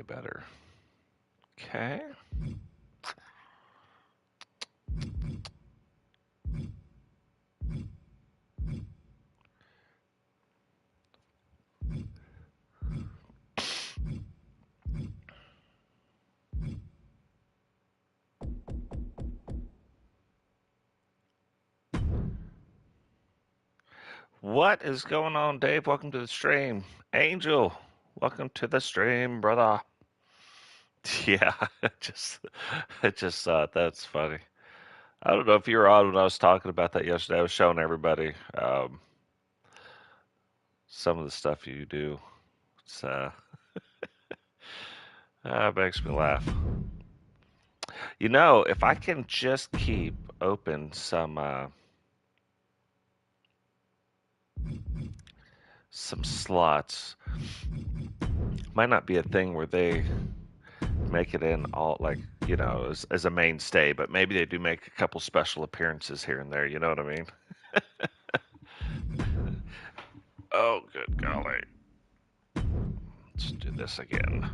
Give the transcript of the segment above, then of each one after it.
better. Okay. What is going on, Dave? Welcome to the stream. Angel, welcome to the stream, brother. Yeah, I just thought that's funny. I don't know if you were on when I was talking about that yesterday. I was showing everybody some of the stuff you do. It's it makes me laugh. You know, if I can just keep open some slots, might not be a thing where they make it in all like as a mainstay, but maybe they do make a couple special appearances here and there. You know what I mean? Oh, good golly! Let's do this again.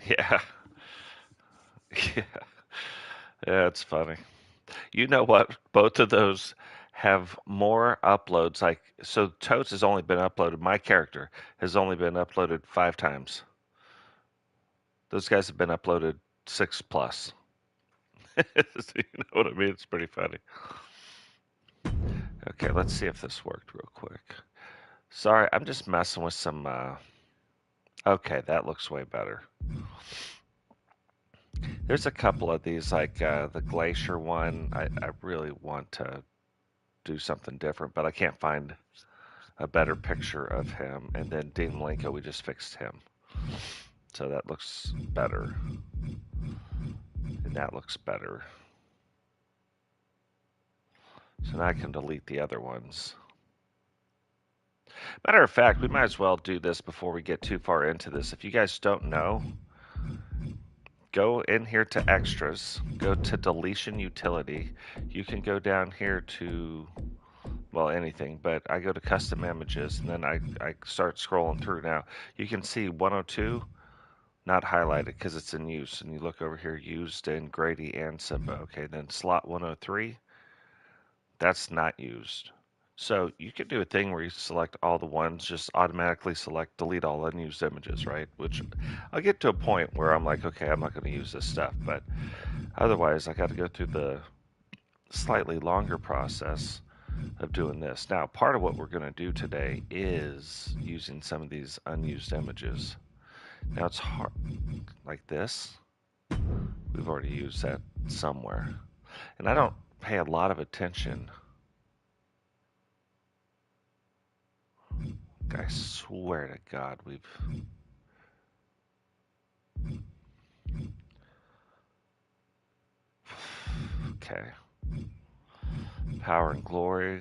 Yeah, yeah, yeah. It's funny. You know what? Both of those have more uploads. Like so, Totes has only been uploaded. My character has only been uploaded 5 times. Those guys have been uploaded 6 plus. You know what I mean? It's pretty funny. Okay, let's see if this worked real quick. Sorry, I'm just messing with some. Okay, that looks way better. There's a couple of these, like the Glacier one. I really want to do something different, but I can't find a better picture of him. And then Dean Malenko, we just fixed him. So that looks better. And that looks better. So now I can delete the other ones. Matter of fact, we might as well do this before we get too far into this. If you guys don't know, go in here to extras, go to deletion utility. You can go down here to, well, anything, but I go to custom images and then I start scrolling through now. You can see 102 not highlighted because it's in use. And you look over here, used in Grady and Simba. Okay, then slot 103, that's not used. So you could do a thing where you select all the ones, just automatically select delete all unused images, right? Which I'll get to a point where I'm like, okay, I'm not going to use this stuff, but otherwise I got to go through the slightly longer process of doing this. Now, part of what we're going to do today is using some of these unused images. Now it's hard, like this. We've already used that somewhere. And I don't pay a lot of attention. I swear to God, we've... Okay. Power and Glory.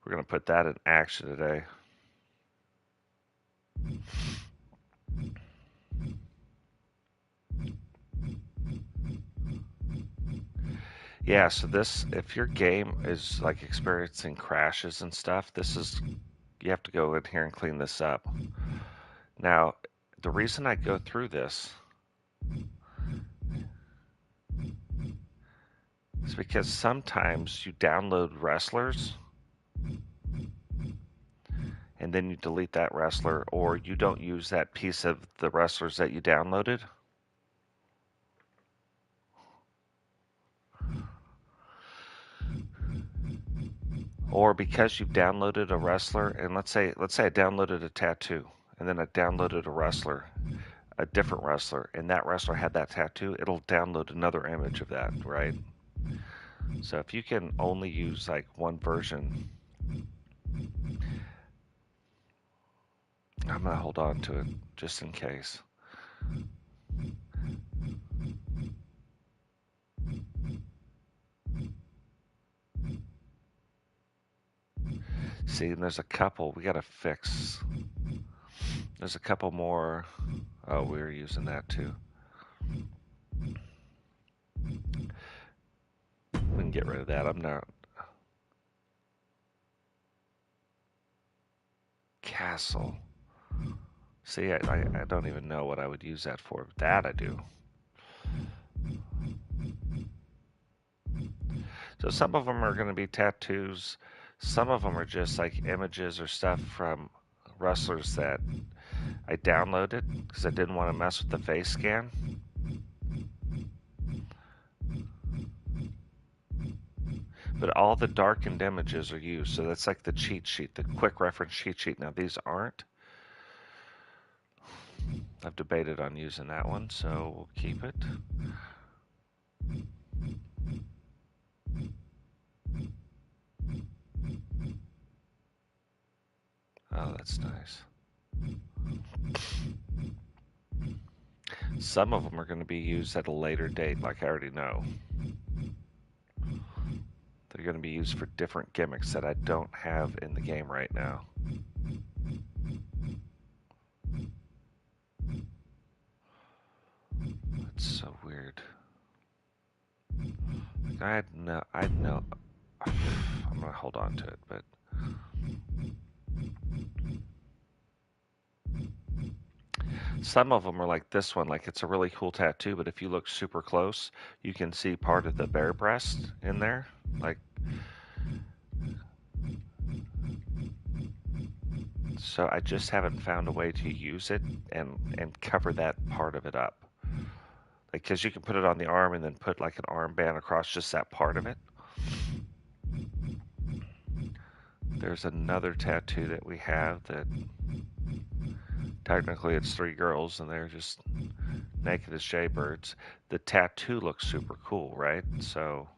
We're going to put that in action today. Yeah, so this, if your game is like experiencing crashes and stuff, this is, you have to go in here and clean this up. Now, the reason I go through this is because sometimes you download wrestlers and then you delete that wrestler, or you don't use that piece of the wrestlers that you downloaded. Or because you've downloaded a wrestler, and let's say I downloaded a tattoo, and then I downloaded a wrestler, a different wrestler, and that wrestler had that tattoo, it'll download another image of that, right? So if you can only use like one version, I'm gonna hold on to it just in case. See, and there's a couple we gotta fix. There's a couple more. Oh, we were using that too. We can get rid of that. I'm not. castle. See, I don't even know what I would use that for. That I do. So some of them are going to be tattoos. Some of them are just like images or stuff from wrestlers that I downloaded because I didn't want to mess with the face scan. But all the darkened images are used. So that's like the cheat sheet, the quick reference cheat sheet. Now these aren't. I've debated on using that one, so we'll keep it. Oh, that's nice. Some of them are going to be used at a later date, like I already know. They're going to be used for different gimmicks that I don't have in the game right now. That's so weird. I know. I'm going to hold on to it, but some of them are like this one, like it's a really cool tattoo, but if you look super close, you can see part of the bare breast in there. Like, so I just haven't found a way to use it and cover that part of it up. Like, because you can put it on the arm and then put like an armband across just that part of it. There's another tattoo that we have that technically it's 3 girls and they're just naked as jaybirds. The tattoo looks super cool, right? So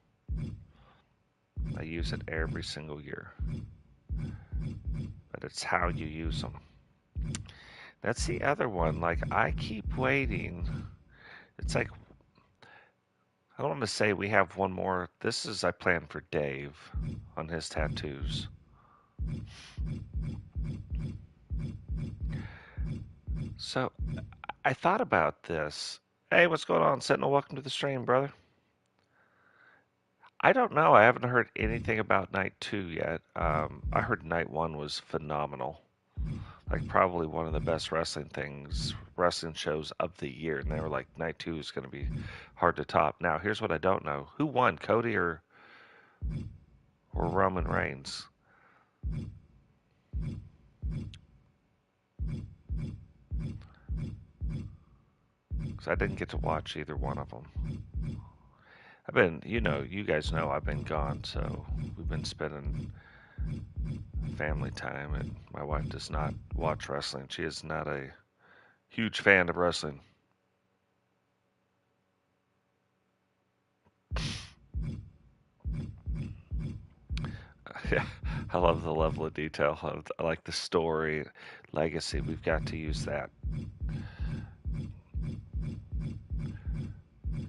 I use it every single year. But it's how you use them. That's the other one. Like, I keep waiting. It's like, I don't want to say we have one more. This is, I plan for Dave on his tattoos. So, I thought about this. Hey, what's going on, Sentinel? Welcome to the stream, brother. I don't know. I haven't heard anything about night 2 yet. I heard night 1 was phenomenal. Like, probably one of the best wrestling shows of the year. And they were like, night 2 is going to be hard to top. Now, here's what I don't know. Who won, Cody or Roman Reigns? Because I didn't get to watch either one of them. I've been, you guys know I've been gone, so we've been spending family time, and my wife does not watch wrestling. She is not a huge fan of wrestling. Yeah, I love the level of detail. I like the story, legacy. We've got to use that.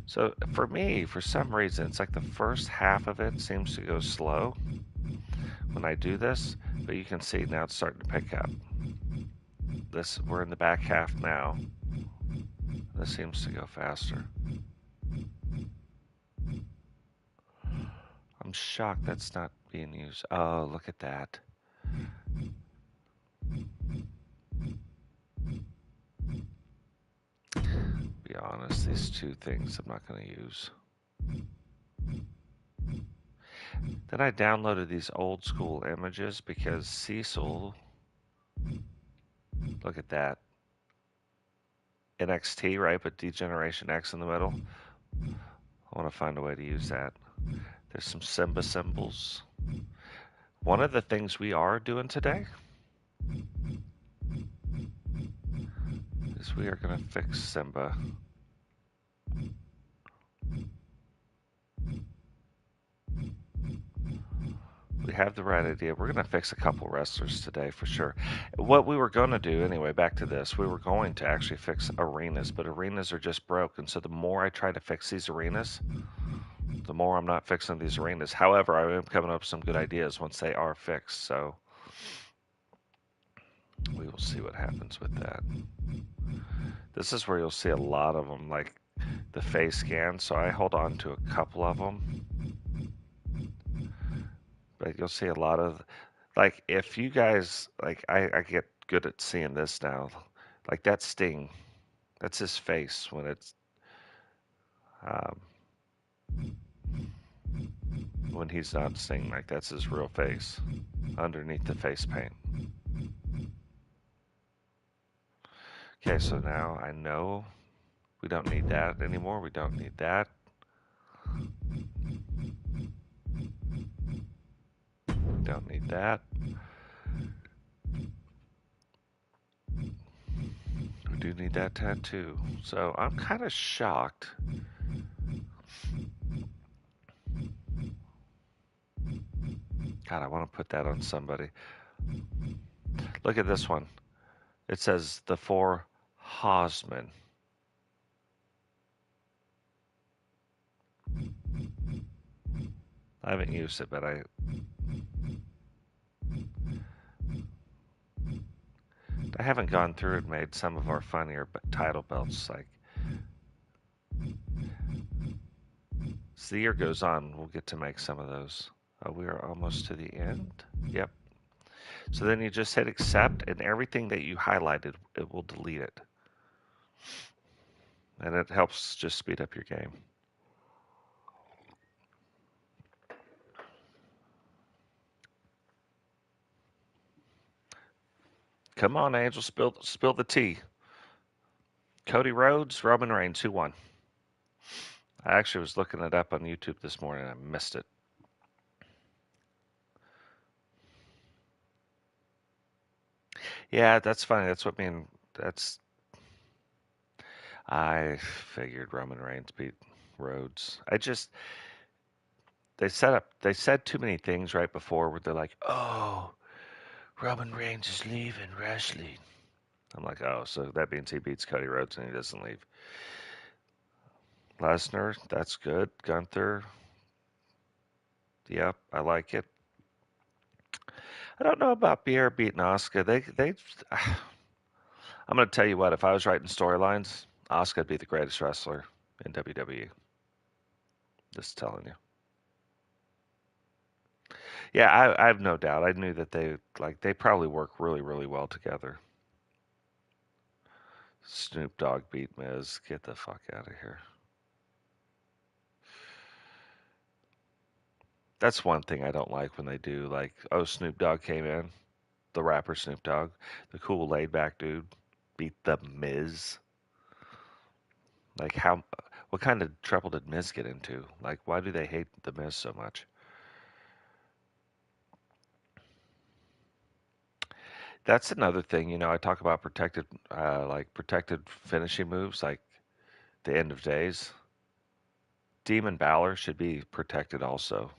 So for me, for some reason, it's like the first half of it seems to go slow when I do this, but you can see now it's starting to pick up. We're in the back half now. This seems to go faster. I'm shocked that's not being used. Oh, look at that. Be honest, these two things I'm not going to use. Then I downloaded these old school images because Cecil, look at that. NXT, right? But Degeneration X in the middle. I want to find a way to use that. There's some Simba symbols. One of the things we are doing today is we are going to fix Simba. We have the right idea. We're going to fix a couple wrestlers today for sure. What we were going to do, anyway, back to this, we were going to actually fix arenas, but arenas are just broken. So the more I try to fix these arenas, the more I'm not fixing these arenas. However, I am coming up with some good ideas once they are fixed. So we will see what happens with that. This is where you'll see a lot of them, like the face scan. So I hold on to a couple of them. But you'll see a lot of, like, if you guys, like, I get good at seeing this now. Like that Sting, that's his face um, when he's not Sting. Like that's his real face underneath the face paint. Okay, so now I know we don't need that anymore. We don't need that. Don't need that. We do need that tattoo. So I'm kind of shocked. God, I want to put that on somebody. Look at this one. It says the four Hosman. I haven't used it, but I haven't gone through and made some of our funnier title belts. Like, as the year goes on, we'll get to make some of those. Oh, we are almost to the end. Yep. So then you just hit accept, and everything that you highlighted, it will delete it. And it helps just speed up your game. Come on, Angel, spill the tea. Cody Rhodes, Roman Reigns, who won? I actually was looking it up on YouTube this morning. I missed it. Yeah, that's funny. I figured Roman Reigns beat Rhodes. They said too many things right before where they're like, oh, Roman Reigns is leaving wrestling. I'm like, oh, so that means he beats Cody Rhodes and he doesn't leave. Lesnar, that's good. Gunther, yep, I like it. I don't know about Pierre beating Asuka. I'm going to tell you what, if I was writing storylines, Asuka would be the greatest wrestler in WWE. Just telling you. Yeah, I have no doubt. I knew that they probably work really, really well together. Snoop Dogg beat Miz. Get the fuck out of here. That's one thing I don't like when they do. Like, oh, Snoop Dogg came in, the rapper Snoop Dogg, the cool laid back dude, beat the Miz. Like, what kind of trouble did Miz get into? Like, why do they hate the Miz so much? That's another thing, I talk about protected finishing moves, like the end of days. Demon Balor should be protected also.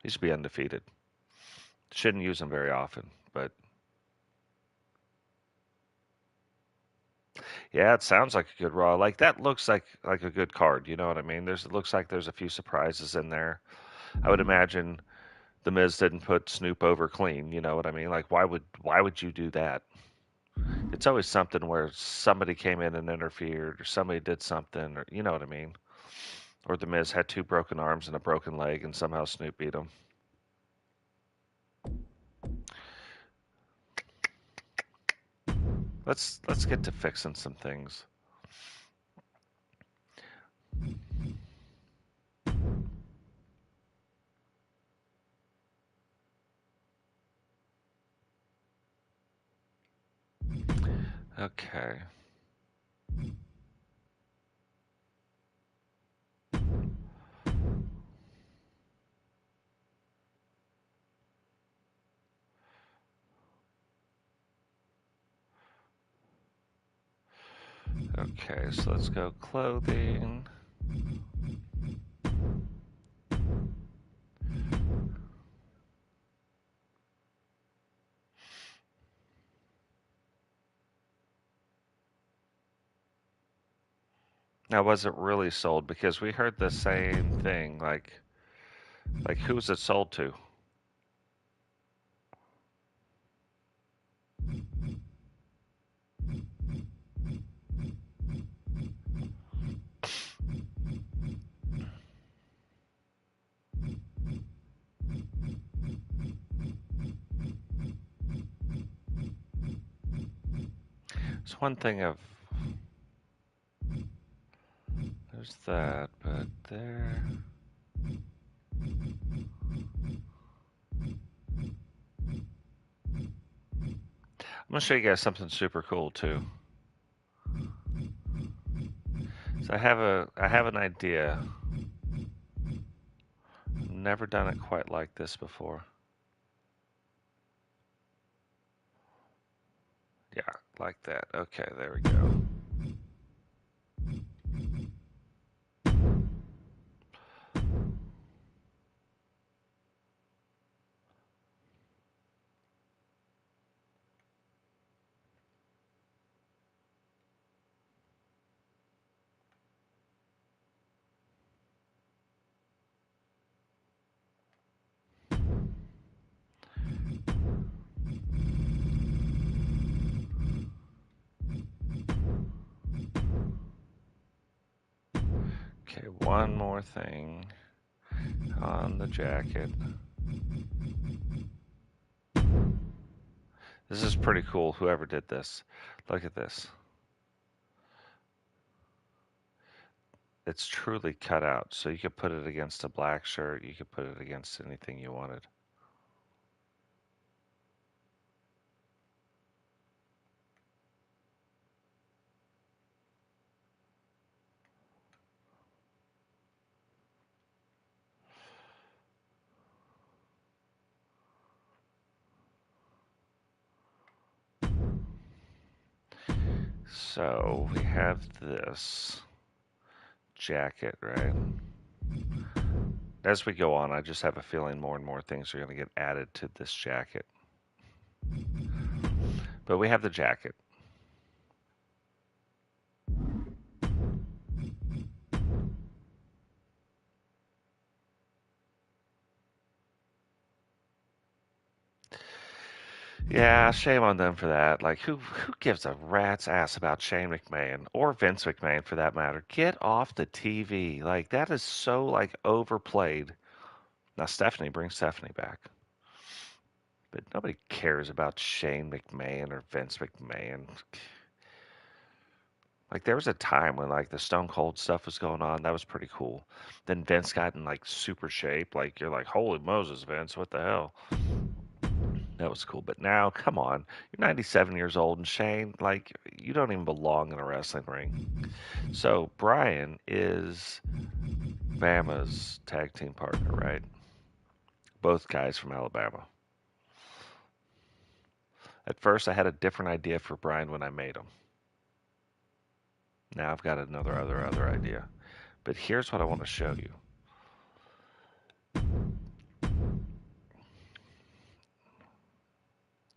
He should be undefeated. Shouldn't use him very often, but yeah, it sounds like a good Raw. Like that looks like a good card. You know what I mean? It looks like there's a few surprises in there. I would imagine the Miz didn't put Snoop over clean. You know what I mean? Like why would you do that? It's always something where somebody came in and interfered, or somebody did something, or you know what I mean? Or the Miz had two broken arms and a broken leg, and somehow Snoop beat him. Let's get to fixing some things. Okay. Okay, so let's go clothing. Now, was it really sold? Because we heard the same thing. Like who's it sold to? There's one thing of there's that, but there. I'm gonna show you guys something super cool too. So I have an idea. I've never done it quite like this before. Yeah, like that. Okay, there we go. Okay, one more thing on the jacket. This is pretty cool, whoever did this. Look at this. It's truly cut out, so you could put it against a black shirt, you could put it against anything you wanted. So we have this jacket, right? As we go on, I just have a feeling more and more things are going to get added to this jacket. But we have the jacket. Yeah, shame on them for that. Like, who gives a rat's ass about Shane McMahon or Vince McMahon for that matter? Get off the TV. Like, that is so like overplayed. Now Stephanie, bring Stephanie back. But nobody cares about Shane McMahon or Vince McMahon. Like there was a time when like the Stone Cold stuff was going on. That was pretty cool. Then Vince got in like super shape. Like you're like, holy Moses, Vince, what the hell? That was cool. But now, come on, you're 97 years old, and Shane, like you don't even belong in a wrestling ring. So Brian is Bama's tag team partner, right? Both guys from Alabama. At first, I had a different idea for Brian when I made him. Now I've got another other idea. But here's what I want to show you.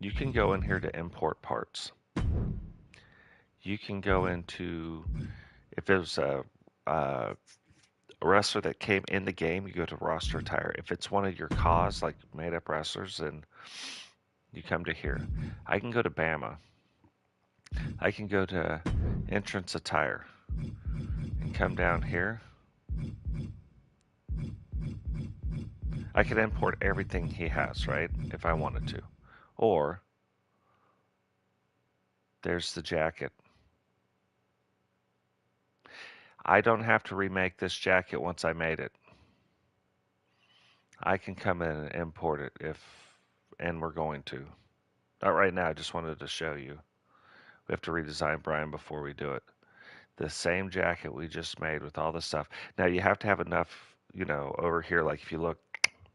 You can go in here to import parts. You can go into, if it was a wrestler that came in the game, you go to roster attire. If it's one of your cause, like made up wrestlers, then you come to here. I can go to Bama. I can go to entrance attire and come down here. I could import everything he has, right? If I wanted to. Or there's the jacket. I don't have to remake this jacket once I made it. I can come in and import it and we're going to. Not right now, I just wanted to show you. We have to redesign Brian before we do it. The same jacket we just made with all the stuff. Now you have to have enough, over here, like if you look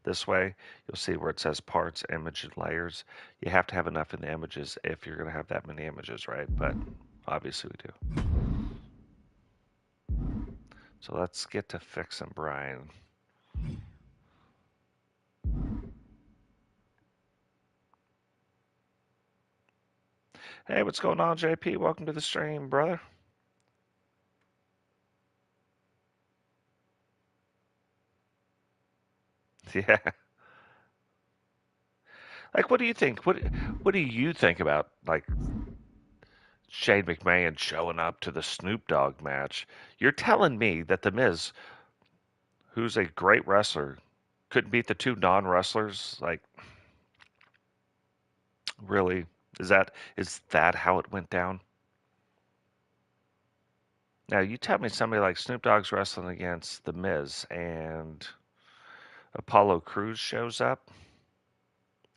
this way, you'll see where it says parts, image, and layers. You have to have enough in the images if you're going to have that many images, right? But obviously we do. So let's get to fixing Brian. Hey, what's going on, JP? Welcome to the stream, brother. Yeah. Like, what do you think? What do you think about like Shane McMahon showing up to the Snoop Dogg match? You're telling me that The Miz, who's a great wrestler, couldn't beat the two non-wrestlers? Like, really? Is that how it went down? Now, you tell me somebody like Snoop Dogg's wrestling against The Miz and Apollo Crews shows up,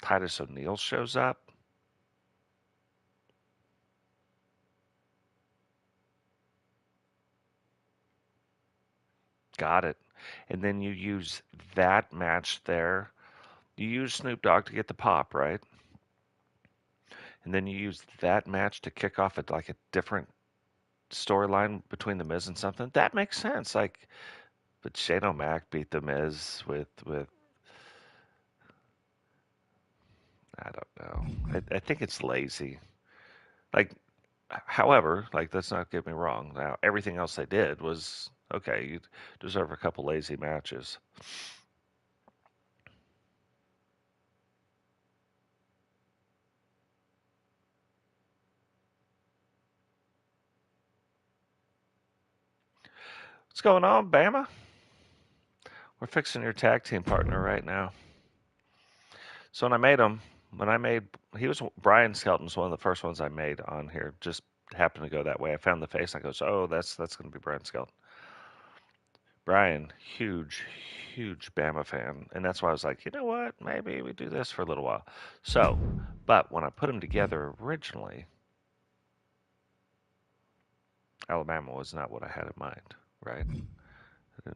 Titus O'Neil shows up. Got it. And then you use that match there. You use Snoop Dogg to get the pop, right? And then you use that match to kick off at like a different storyline between The Miz and something. That makes sense. Like, but Shane O'Mac beat The Miz with I don't know. I think it's lazy. Like, however, like let's not get me wrong. Now everything else they did was okay. You deserve a couple lazy matches. What's going on, Bama? We're fixing your tag team partner right now. So when I made him, when I made, he was Brian Skelton's one of the first ones I made on here. Just happened to go that way. I found the face. I goes, oh, that's going to be Brian Skelton. Brian, huge Bama fan, and that's why I was like, you know what? Maybe we do this for a little while. So, but when I put them together originally, Alabama was not what I had in mind, right? I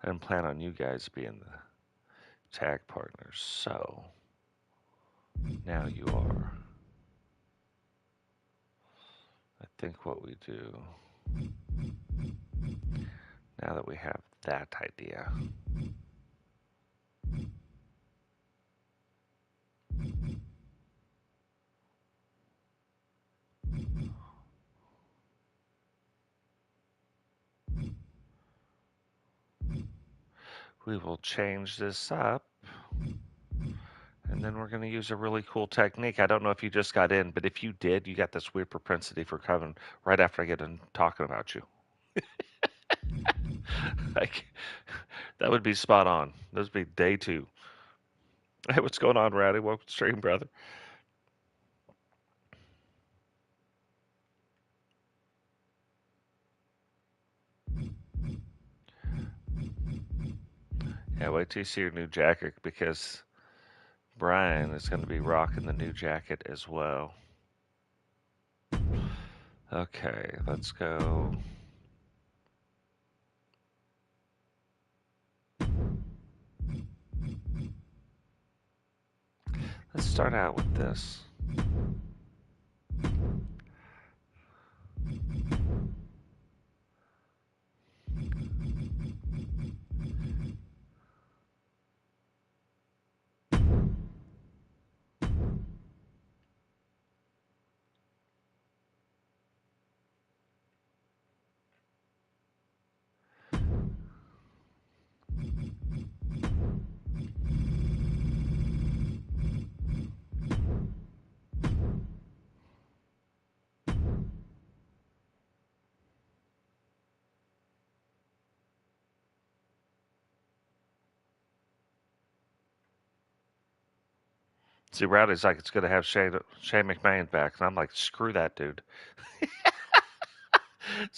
didn't plan on you guys being the tag partners. So now you are. I think what we do now that we have that idea, we will change this up. And then we're going to use a really cool technique. I don't know if you just got in, but if you did, you got this weird propensity for coming right after I get done talking about you. Like, that would be spot on. This would be day two. Hey, what's going on, Rowdy? Welcome to stream, brother. Yeah, wait till you see your new jacket because Brian is going to be rocking the new jacket as well. Okay, let's go. Let's start out with this. See, Rowdy's like, it's going to have Shane McMahon back. And I'm like, screw that, dude. This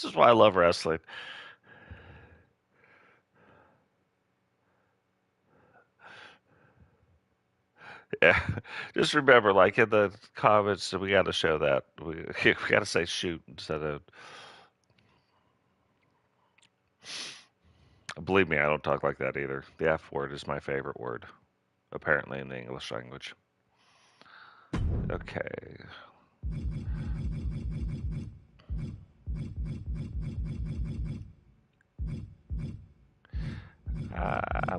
is why I love wrestling. Yeah. Just remember, like in the comments, we got to show that. We got to say shoot instead of. Believe me, I don't talk like that either. The F word is my favorite word, apparently, in the English language. Okay.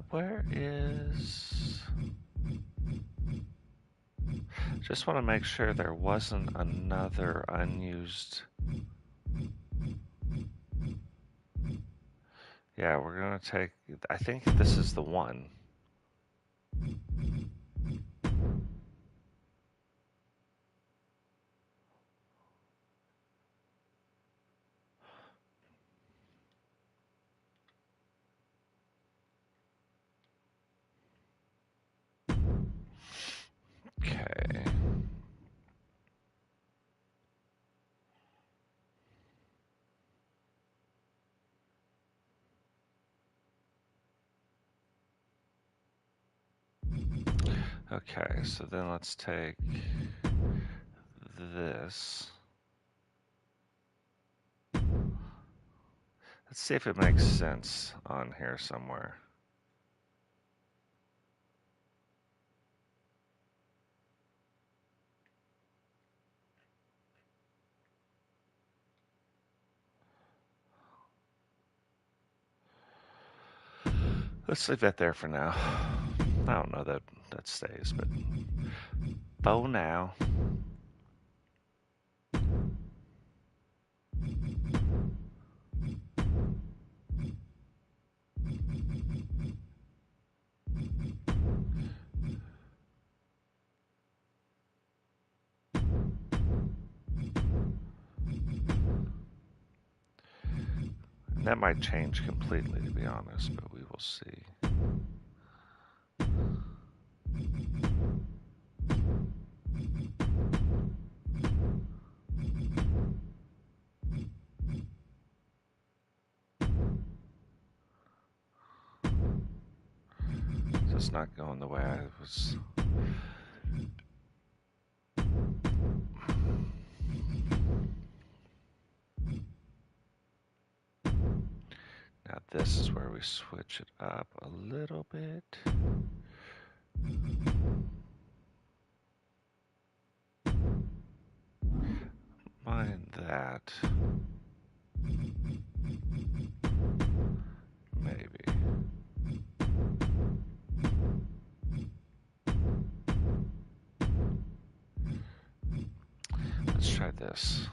Where is. Just want to make sure there wasn't another unused. Yeah, we're going to take. I think this is the one. Okay. Okay, so then let's take this. Let's see if it makes sense on here somewhere. Let's leave that there for now. I don't know that that stays, but for now. And that might change completely, to be honest, but we will see. So it's not going the way I was. Now this is where we switch it up a little bit. Mind that. Maybe. Let's try this.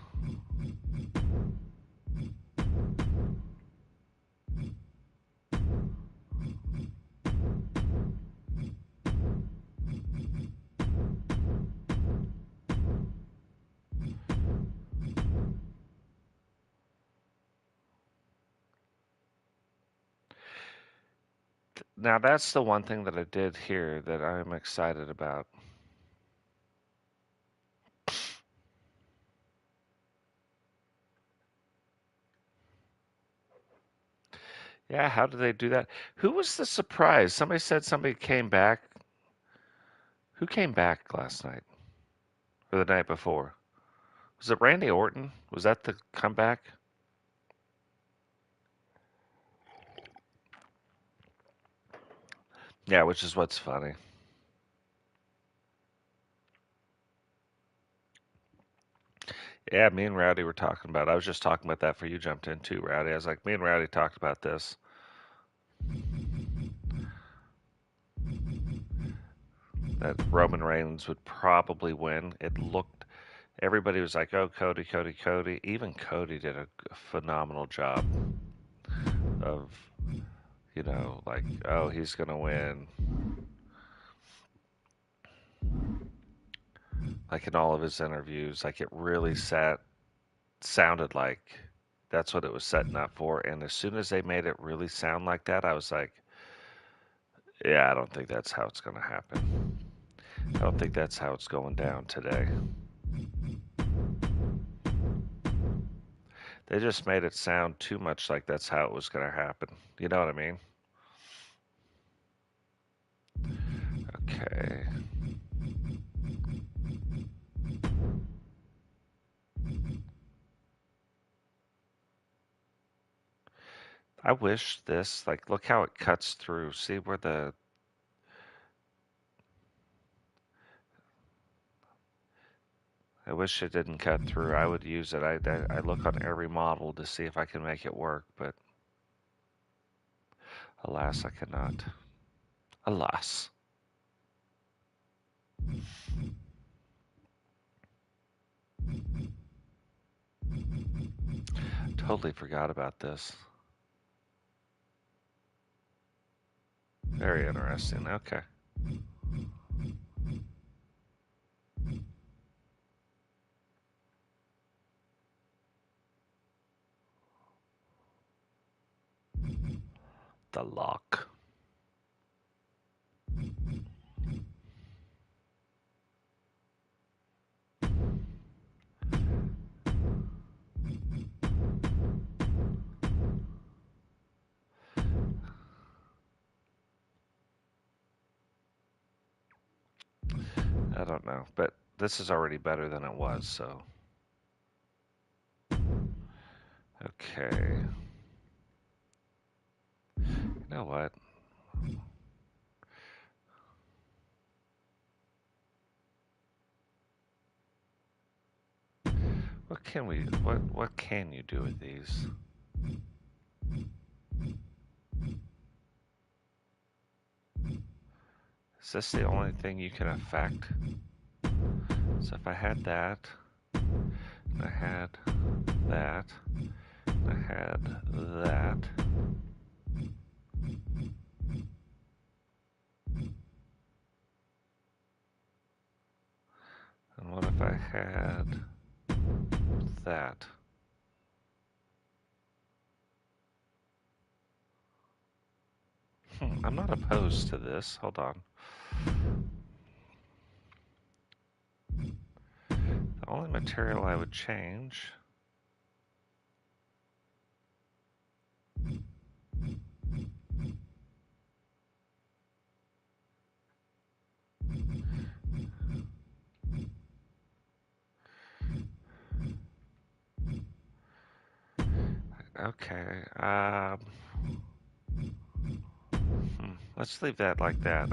Now that's the one thing that I did here that I'm excited about. Yeah, how did they do that? Who was the surprise? Somebody said somebody came back. Who came back last night or the night before? Was it Randy Orton? Was that the comeback? Yeah, which is what's funny. Yeah, me and Rowdy were talking about it. I was just talking about that before you jumped in too, Rowdy. I was like, me and Rowdy talked about this. That Roman Reigns would probably win. It looked, everybody was like, oh, Cody, Cody, Cody. Even Cody did a phenomenal job of, like, oh, he's going to win. Like in all of his interviews, like it really sounded like that's what it was setting up for. And as soon as they made it really sound like that, I was like, yeah, I don't think that's how it's going to happen. I don't think that's how it's going down today. They just made it sound too much like that's how it was going to happen. You know what I mean? Okay. I wish this, like, look how it cuts through. See where I wish it didn't cut through. I would use it. I look on every model to see if I can make it work, but alas, I cannot. Alas. Totally forgot about this. Very interesting. Okay. The lock. I don't know, but this is already better than it was, so. Okay. You know what? What can you do with these? Is this the only thing you can affect? So if I had that, and I had that, and I had that. And what if I had that? I'm not opposed to this. Hold on. The only material I would change. Okay. Let's leave that like that.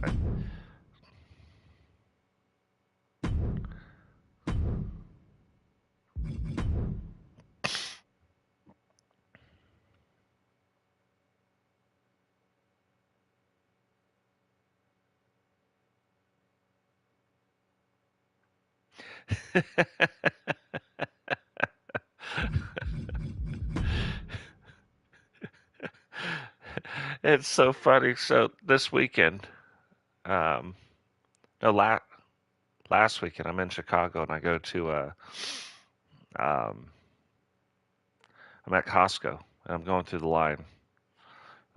It's so funny. So this weekend, um, no, last weekend, I'm in Chicago and I go to um, I'm at Costco and I'm going through the line.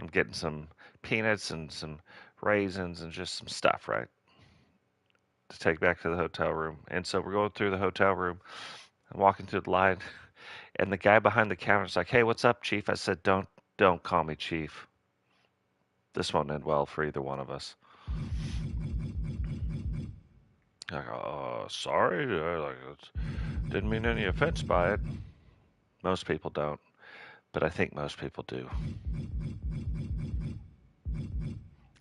I'm getting some peanuts and some raisins and just some stuff, right, to take back to the hotel room. And so we're going through the hotel room. I'm walking through the line, and the guy behind the counter is like, "Hey, what's up, Chief?" I said, "Don't call me Chief. This won't end well for either one of us." I go, "Oh, sorry. Didn't mean any offense by it." Most people don't, but I think most people do.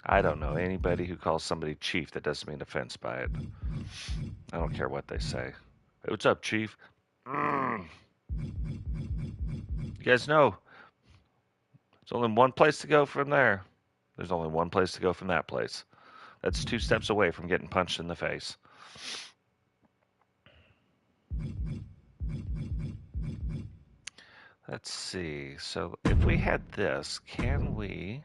I don't know anybody who calls somebody Chief that doesn't mean offense by it. I don't care what they say. "Hey, what's up, Chief?" Mm. You guys know there's only one place to go from there. There's only one place to go from that place. That's 2 steps away from getting punched in the face. Let's see. So if we had this, can we?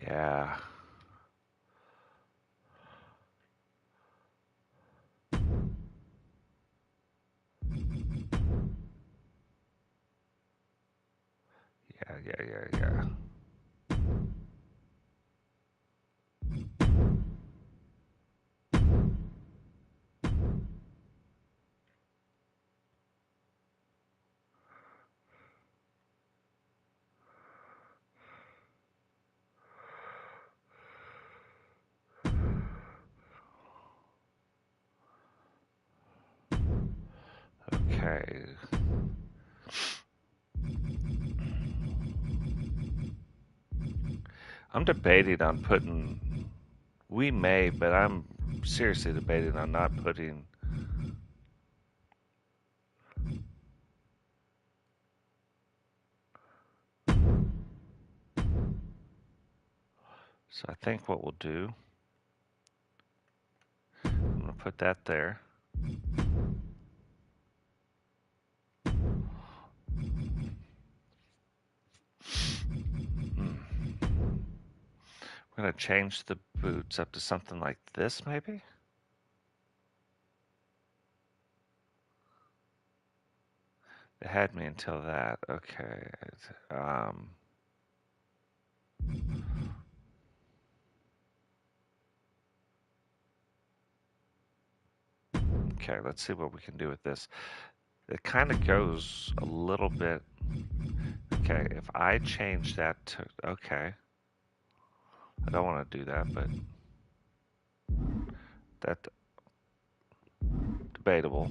Yeah. Yeah. Okay. I'm debating on putting. We may, but I'm seriously debating on not putting. So I think what we'll do, I'm gonna put that there. We're gonna change the boots up to something like this, maybe. It had me until that. Okay. Um, Okay, let's see what we can do with this. It kind of goes a little bit. Okay, if I change that to, okay. I don't want to do that, but that's debatable.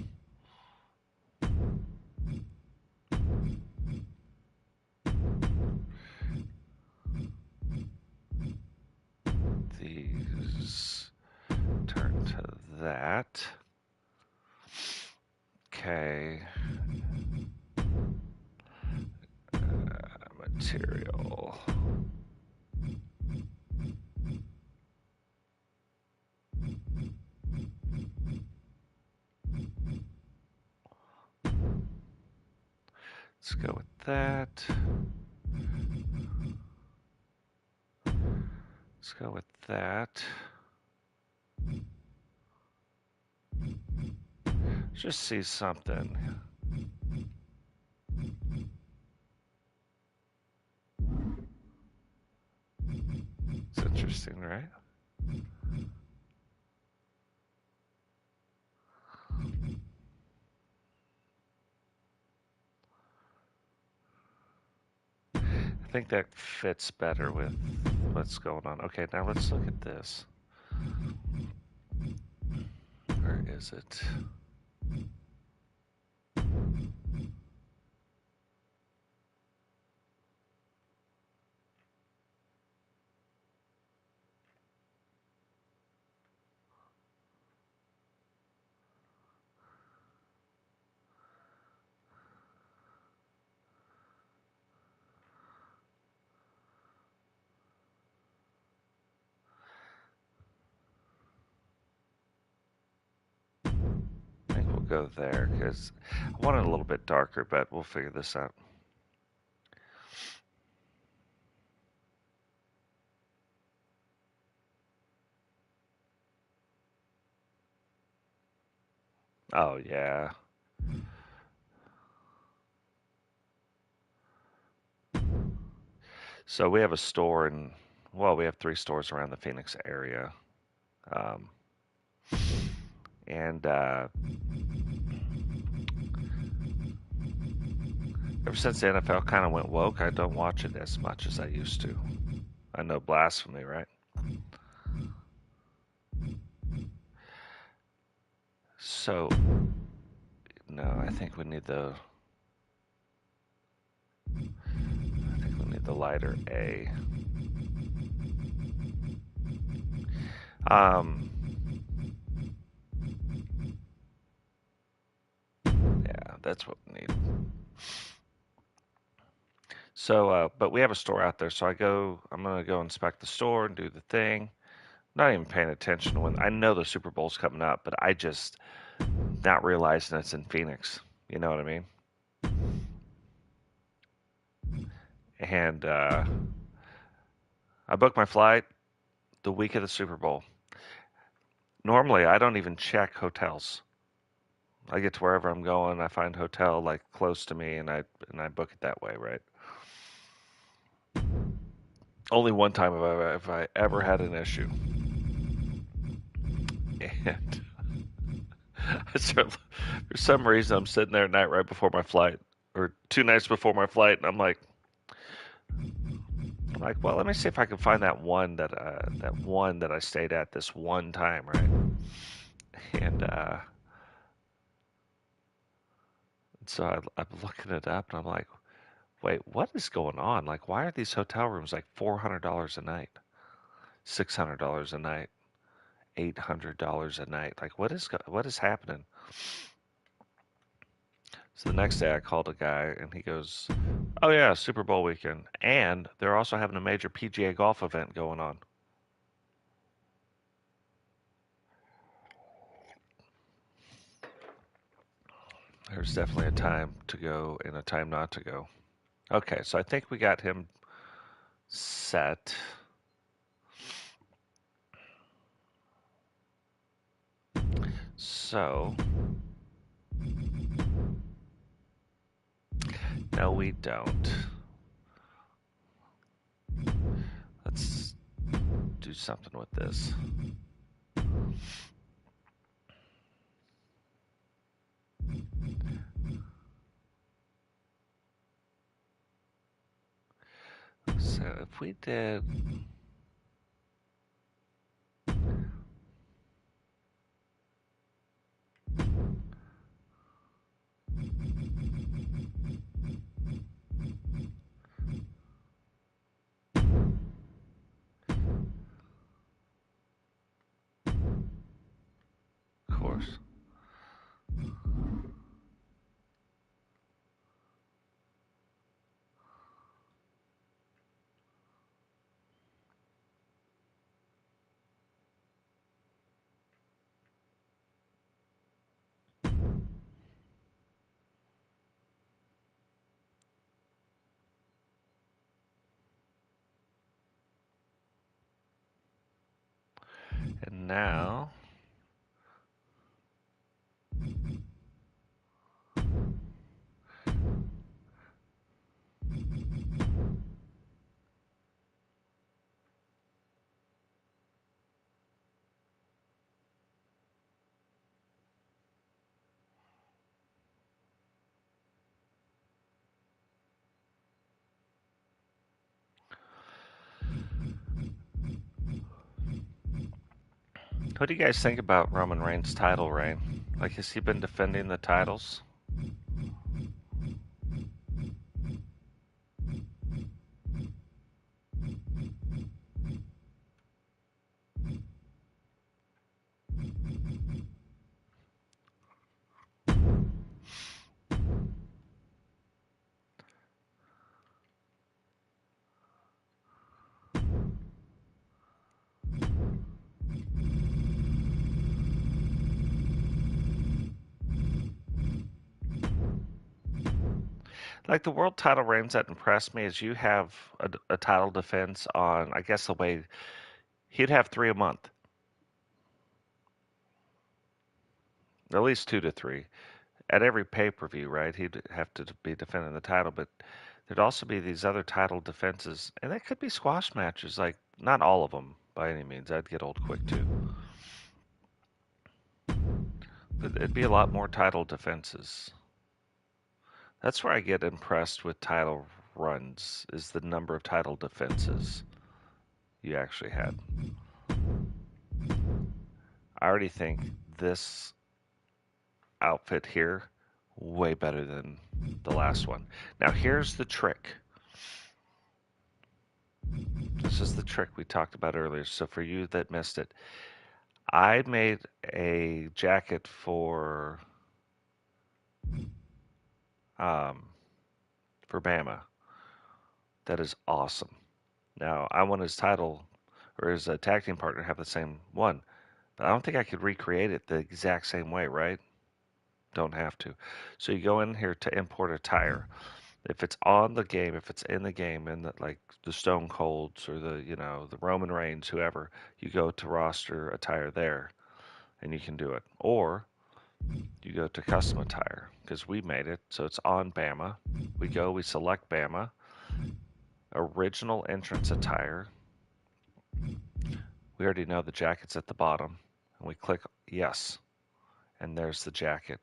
These turn to that. Okay. Material. Let's go with that. Let's go with that. Just see something. It's interesting, right? I think that fits better with what's going on. Okay, now let's look at this. Where is it? I think we'll go there because I want it a little bit darker, but we'll figure this out. Oh, yeah. So we have a store in, well, we have 3 stores around the Phoenix area. Um, and ever since the NFL kind of went woke, I don't watch it as much as I used to. I know blasphemy, right? So, no, I think we need the lighter A. Yeah, that's what we need. So, but we have a store out there, so I'm gonna go inspect the store and do the thing. Not even paying attention when I know the Super Bowl's coming up, but I just not realizing it's in Phoenix. You know what I mean? And I booked my flight the week of the Super Bowl. Normally, I don't even check hotels. I get to wherever I'm going, I find hotel like close to me, and I book it that way, right? Only one time have I ever had an issue, and for some reason I'm sitting there at night right before my flight, or 2 nights before my flight, and I'm like, well, let me see if I can find that one that I stayed at this one time, right? And so I'm looking it up, and I'm like, wait, what is going on? Like, why are these hotel rooms like $400 a night, $600 a night, $800 a night? Like, what is happening? So the next day, I called a guy, and he goes, "Oh yeah, Super Bowl weekend, and they're also having a major PGA golf event going on." There's definitely a time to go and a time not to go. Okay, so I think we got him set. So, no, we don't. Let's do something with this. So if we did, of course. And now, what do you guys think about Roman Reigns' title reign? Like, has he been defending the titles? Like the world title reigns that impressed me is you have a title defense on, I guess the way he'd have 3 a month, at least 2 to 3 at every pay-per-view, right? He'd have to be defending the title, but there'd also be these other title defenses, and they could be squash matches, like not all of them by any means. I'd get old quick too. But it'd be a lot more title defenses. That's where I get impressed with title runs, is the number of title defenses you actually had. I already think this outfit here way better than the last one. Now here's the trick. This is the trick we talked about earlier. So for you that missed it, I made a jacket um, for Bama that is awesome. Now I want his title or his tag team partner to have the same one, but I don't think I could recreate it the exact same way, right? Don't have to. So you go in here to import attire. If it's on the game, if it's in the game, and like the Stone Colds or the Roman Reigns, whoever, you go to roster attire there, and you can do it. Or you go to custom attire because we made it, so it's on Bama. We select Bama, original entrance attire. We already know the jacket's at the bottom, and we click yes, and there's the jacket,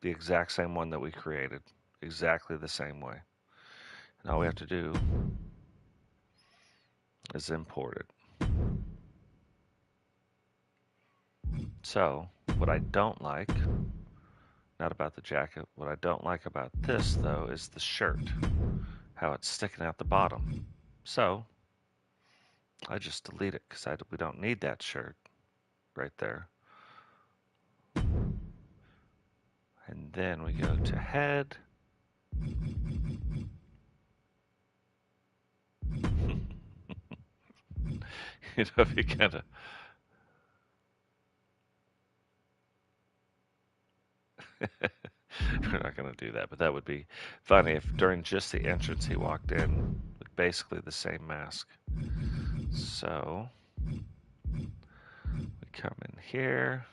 the exact same one that we created, exactly the same way. And all we have to do is import it. So, what I don't like, not about the jacket, what I don't like about this though is the shirt, how it's sticking out the bottom. So, I just delete it because we don't need that shirt right there. And then we go to head. You know, you kind of. We're not going to do that, but that would be funny if during just the entrance he walked in with basically the same mask. So we come in here.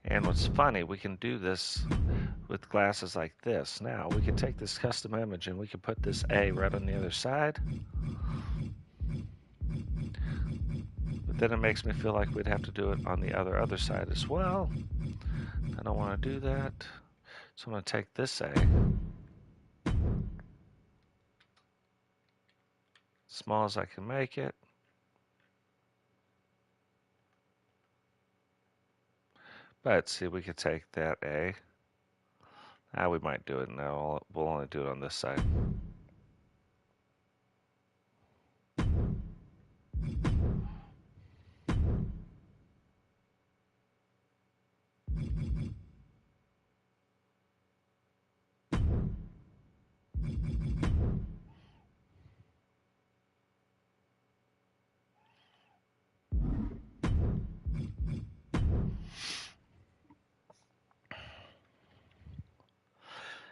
And what's funny, we can do this with glasses like this. Now, we could take this custom image and we could put this A right on the other side. But then it makes me feel like we'd have to do it on the other side as well. I don't want to do that. So I'm going to take this A, small as I can make it. But see, we could take that A. We might do it now. We'll only do it on this side.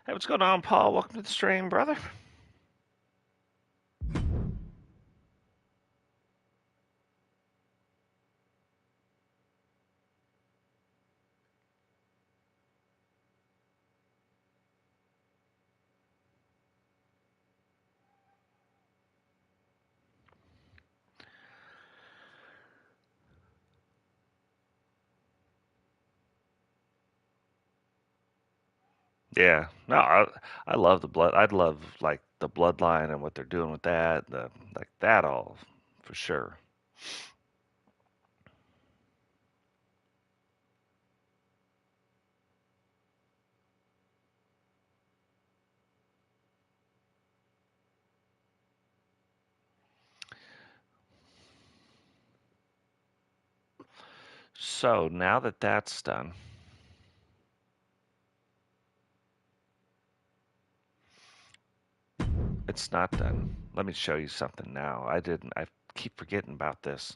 Hey, what's going on, Paul? Welcome to the stream, brother. Yeah, no, I love the blood. I'd love like the bloodline and what they're doing with that, the like that all for sure. So now that that's done, it's not done. Let me show you something now. I keep forgetting about this.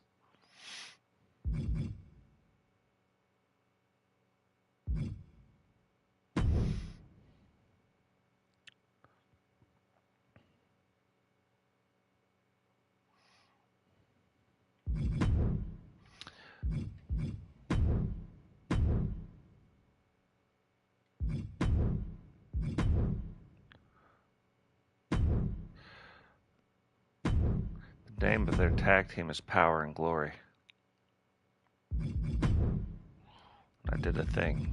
The name of their tag team is Power and Glory. I did a thing.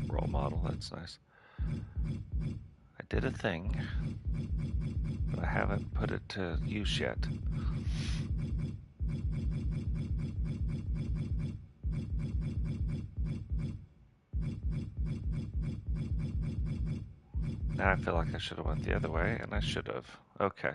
Role model, that's nice. I did a thing, but I haven't put it to use yet. Now I feel like I should have went the other way, and I should have. Okay.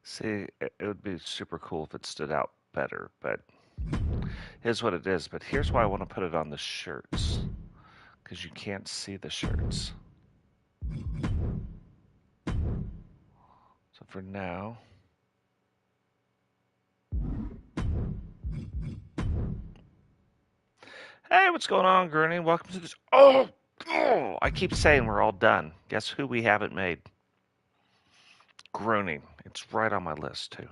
See, it would be super cool if it stood out better, but here's what it is. But here's why I want to put it on the shirts, because you can't see the shirts. So for now, hey, what's going on, Gurney? Welcome to this. Oh, I keep saying we're all done. Guess who we haven't made? Groaning. It's right on my list, too.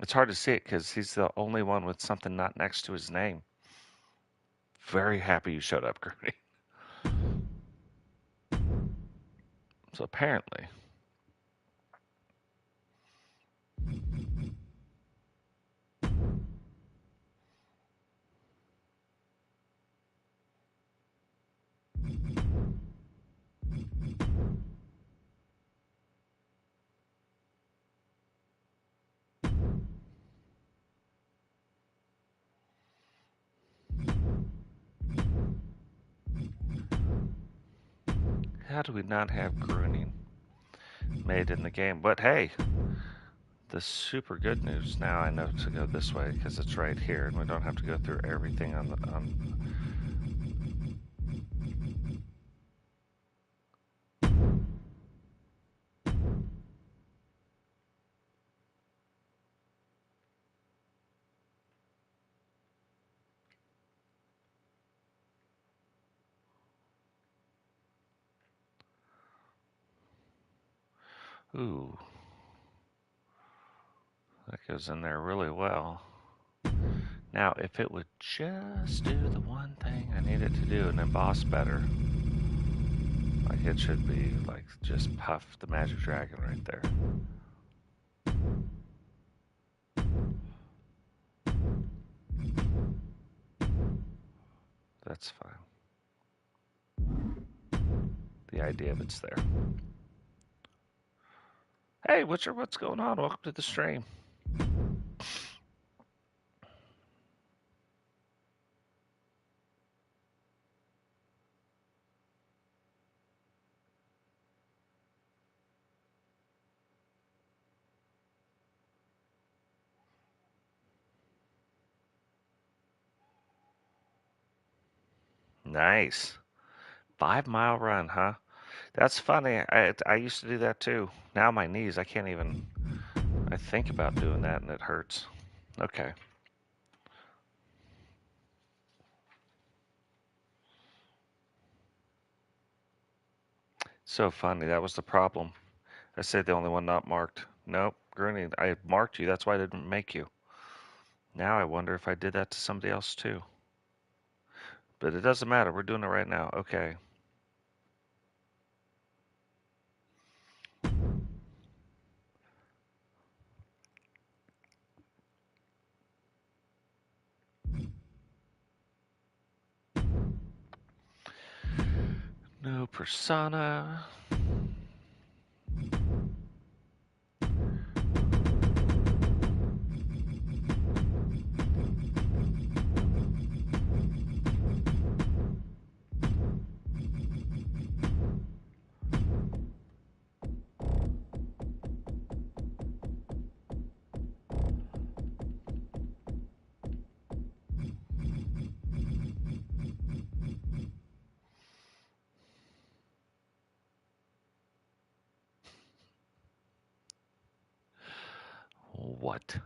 It's hard to see it because he's the only one with something not next to his name. Very happy you showed up, Gertie. So apparently, how do we not have grooming made in the game? But hey, the super good news now I know to go this way because it's right here and we don't have to go through everything on. Ooh, that goes in there really well. Now, if it would just do the one thing I need it to do and emboss better, like it should be like just puff the magic dragon right there. That's fine. The idea of it's there. Hey, Witcher, what's going on? Welcome to the stream. Nice. 5 mile run, huh? That's funny. I used to do that too. Now my knees, I can't even. I think about doing that and it hurts. Okay. So funny. That was the problem. I said the only one not marked. Nope, Gurney. I marked you. That's why I didn't make you. Now I wonder if I did that to somebody else too. But it doesn't matter. We're doing it right now. Okay. No persona. What?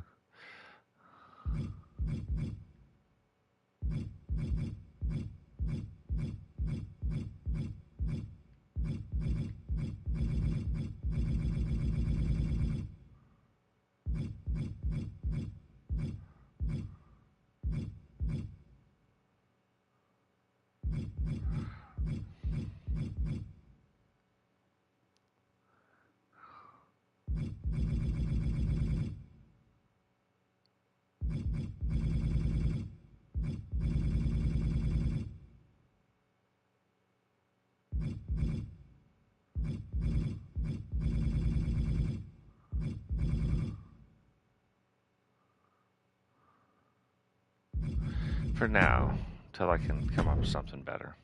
For now, till I can come up with something better.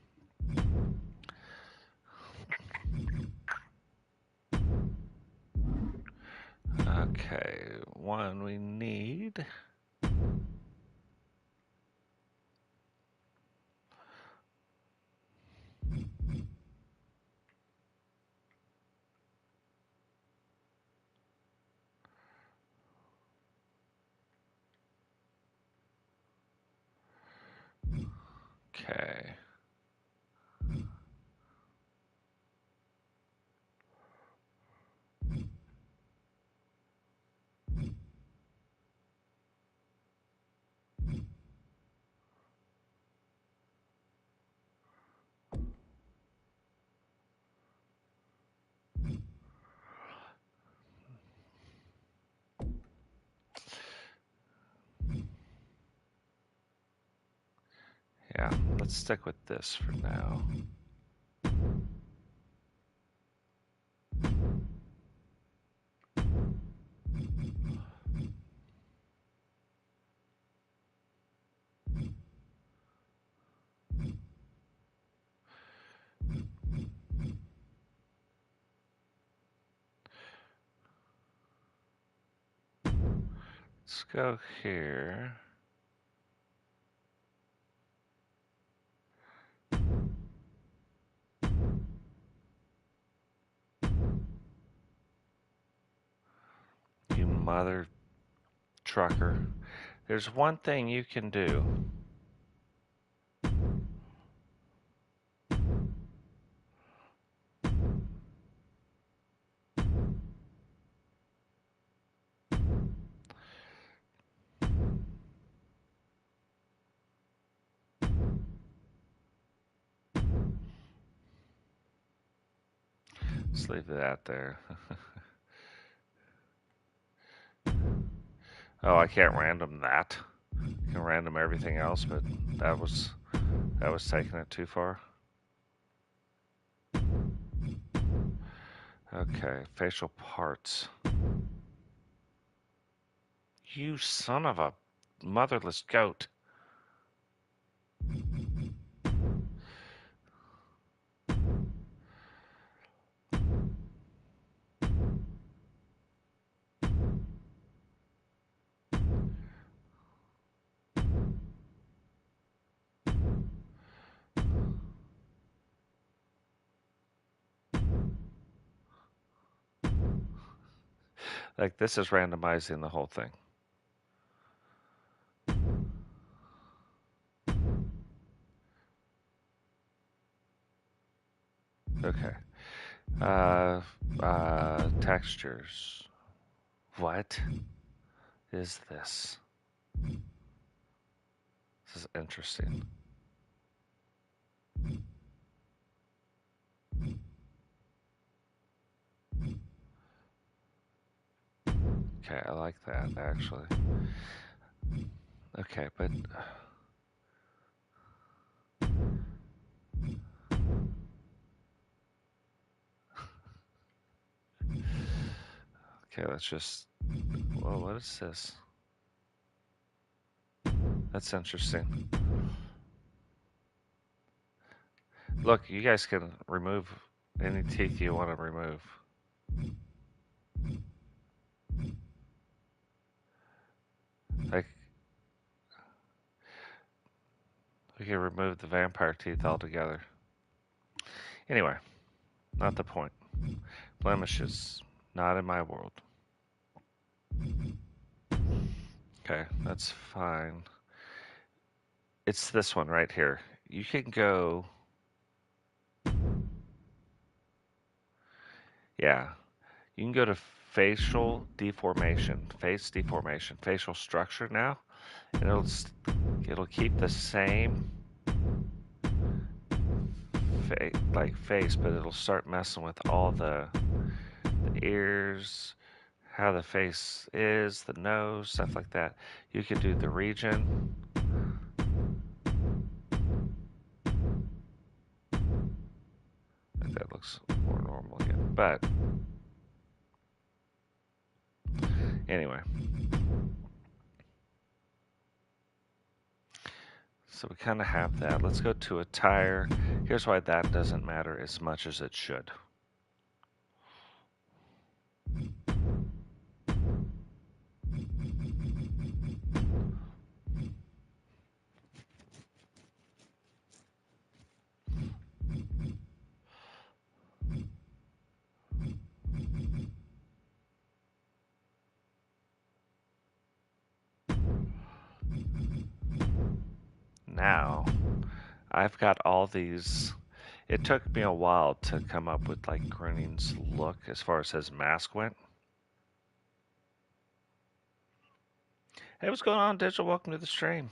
Okay, one we need. Okay. Yeah, let's stick with this for now. Let's go here. You mother trucker. There's one thing you can do. Let's leave that there. Oh, I can't random that. I can random everything else, but that was taking it too far. Okay, facial parts. You son of a motherless goat. Like, this is randomizing the whole thing. Okay. Textures. What is this? This is interesting. Okay, I like that, actually. Okay, but... Okay, let's just... Whoa, what is this? That's interesting. Look, you guys can remove any teeth you want to remove. Like, we can remove the vampire teeth altogether. Anyway, not the point. Blemishes, not in my world. Okay, that's fine. It's this one right here. You can go... Yeah, you can go to facial deformation, face deformation, facial structure now, and it'll keep the same face, but it'll start messing with all the ears, how the face is, the nose, stuff like that. You can do the region. That looks more normal again, but anyway. So we kind of have that. Let's go to attire. Here's why that doesn't matter as much as it should. Now, I've got all these. It took me a while to come up with like Groening's look as far as his mask went. Hey, what's going on, Digital? Welcome to the stream.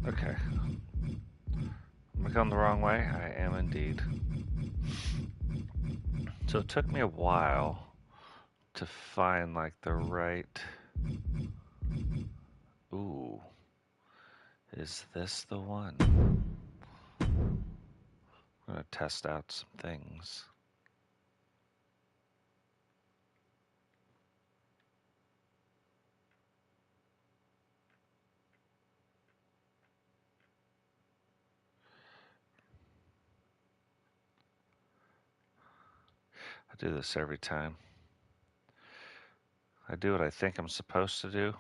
Okay. Am I going the wrong way? I am indeed. So it took me a while to find like the right... Ooh. Is this the one? I'm gonna test out some things. I do this every time. I do what I think I'm supposed to do,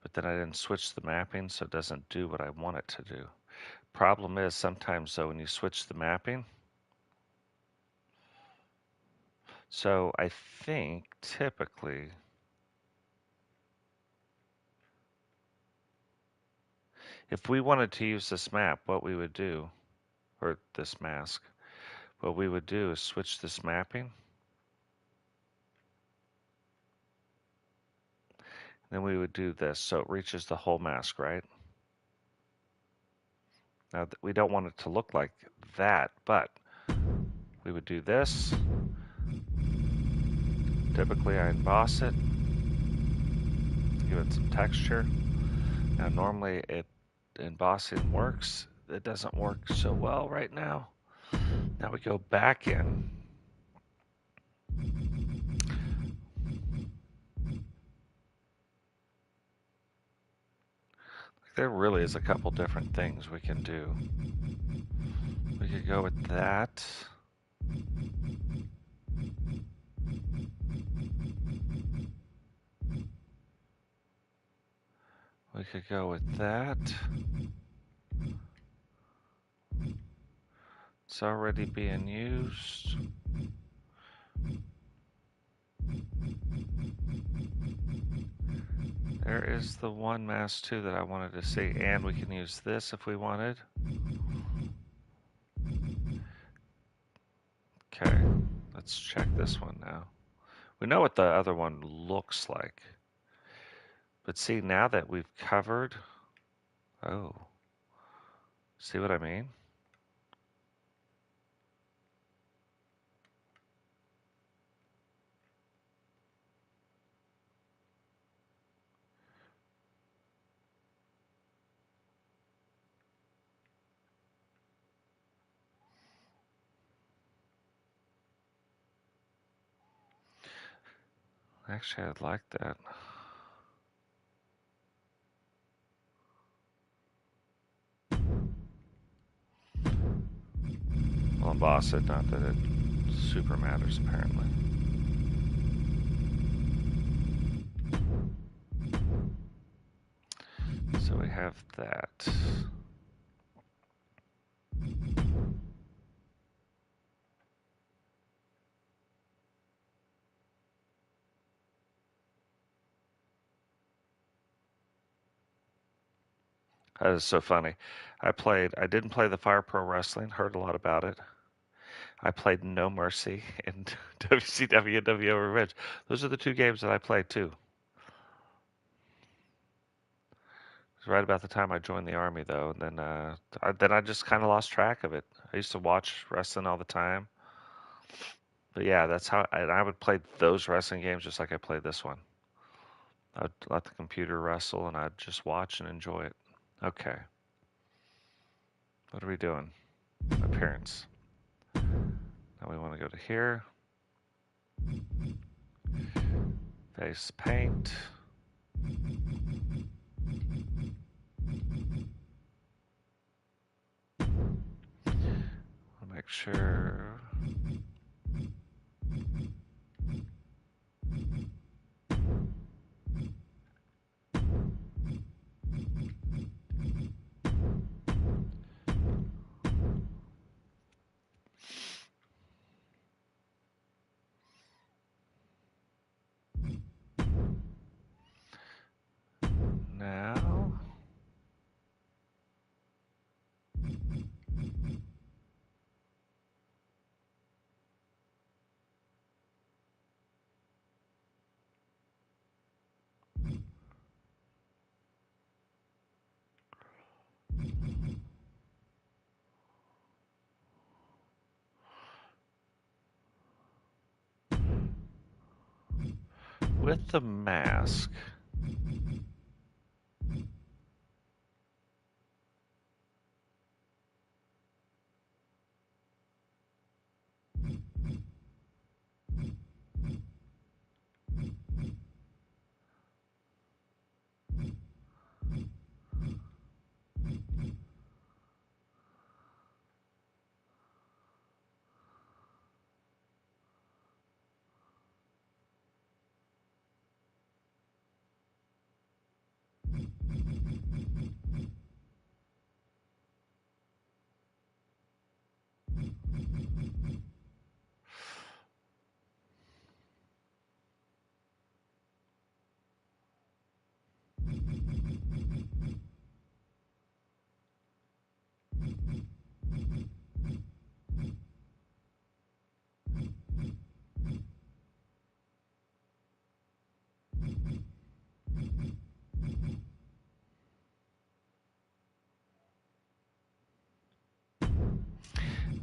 but then I didn't switch the mapping, so it doesn't do what I want it to do. Problem is, sometimes though, when you switch the mapping, so I think typically, if we wanted to use this map, what we would do, or this mask, what we would do is switch this mapping, then we would do this, so it reaches the whole mask, right? Now, we don't want it to look like that, but we would do this. Typically, I emboss it, give it some texture. Now, normally, embossing works. It doesn't work so well right now. Now we go back in. There really is a couple different things we can do. We could go with that. We could go with that. It's already being used. There is the one mask too that I wanted to see, and we can use this if we wanted. Okay, let's check this one now. We know what the other one looks like. But see, now that we've covered... Oh. See what I mean? Actually, I'd like that. I'll emboss it, not that it super matters, apparently. So we have that. That is so funny. I didn't play the Fire Pro Wrestling, heard a lot about it. I played No Mercy and WCW and WO Revenge. Those are the two games that I played too. It was right about the time I joined the Army though, and then I just kind of lost track of it. I used to watch wrestling all the time. But yeah, that's how I would play those wrestling games just like I played this one. I'd let the computer wrestle and I'd just watch and enjoy it. Okay. What are we doing? Appearance. Now we want to go to here. Face paint. I'll make sure. Now, with the mask.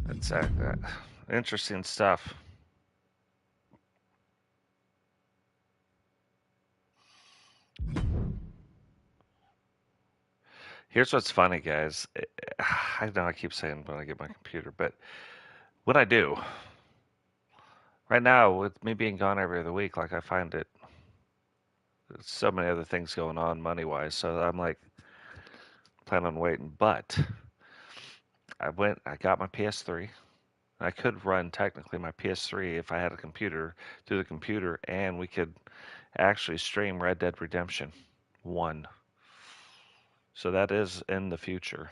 That's interesting stuff. Here's what's funny, guys. I know I keep saying when I get my computer, but when I do, right now, with me being gone every other week, like I find it so many other things going on money wise. So I'm like, plan on waiting. But I got my PS3. I could run technically my PS3 if I had a computer through the computer, and we could actually stream Red Dead Redemption 1. So that is in the future.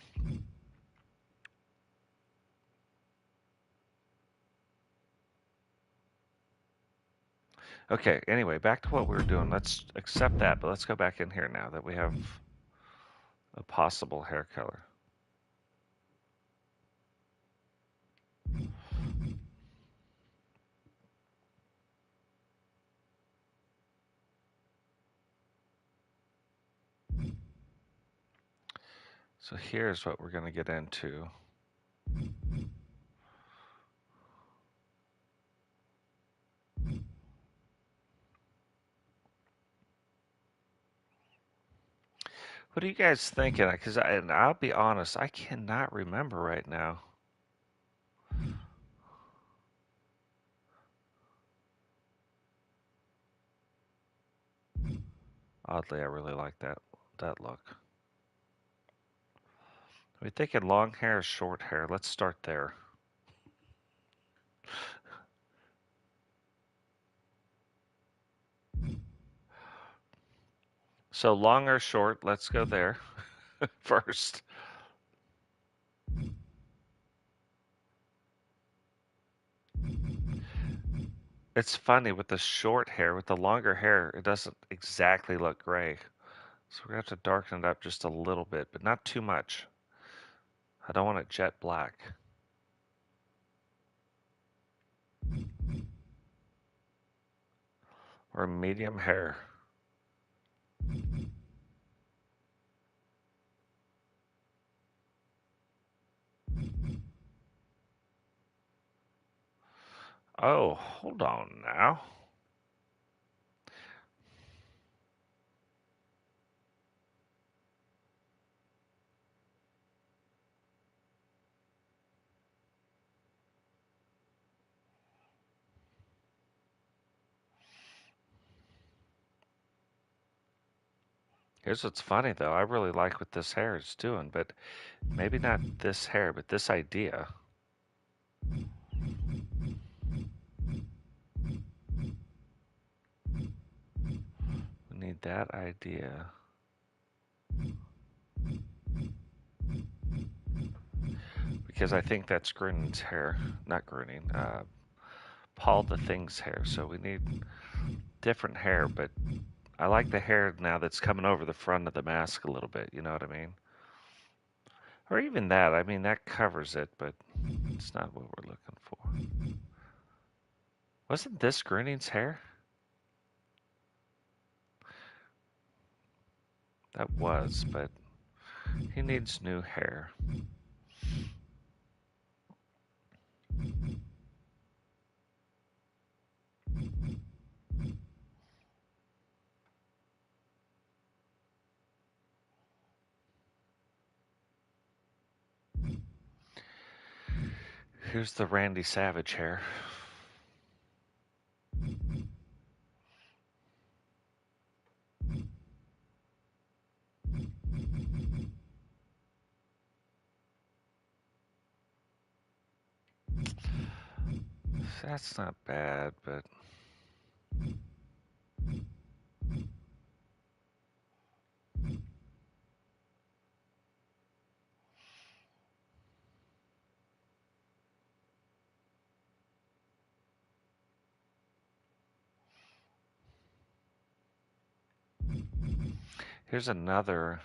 Okay, anyway, back to what we were doing. Let's accept that, but let's go back in here now that we have a possible hair color. So here's what we're going to get into. What are you guys thinking? Because I'll be honest, I cannot remember right now. Oddly, I really like that look. Are we thinking long hair or short hair? Let's start there. So long or short, let's go there first. It's funny with the short hair, with the longer hair, it doesn't exactly look gray. So we're gonna have to darken it up just a little bit, but not too much. I don't want it jet black. Or medium hair. Oh, hold on now. Here's what's funny though. I really like what this hair is doing, but maybe not this hair, but this idea. We need that idea. Because I think that's Grooning's hair. Not Grooning. Paul the Thing's hair. So we need different hair, but I like the hair now that's coming over the front of the mask a little bit. You know what I mean? Or even that. I mean, that covers it, but it's not what we're looking for. Wasn't this Grooning's hair? That was, but he needs new hair. Here's the Randy Savage hair. That's not bad, but here's another,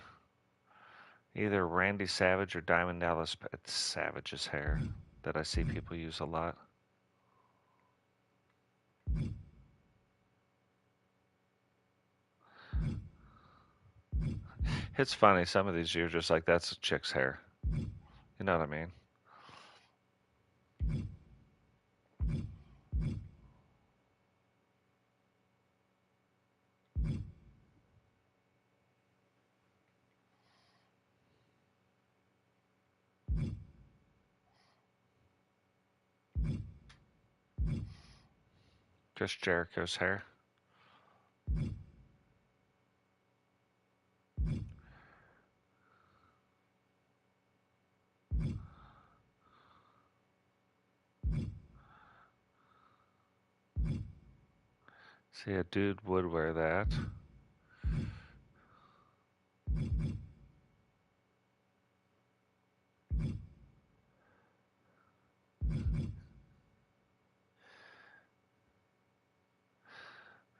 either Randy Savage or Diamond Dallas Savage's hair that I see people use a lot. It's funny, some of these you're just like, that's a chick's hair. You know what I mean? Chris Jericho's hair. See, a dude would wear that.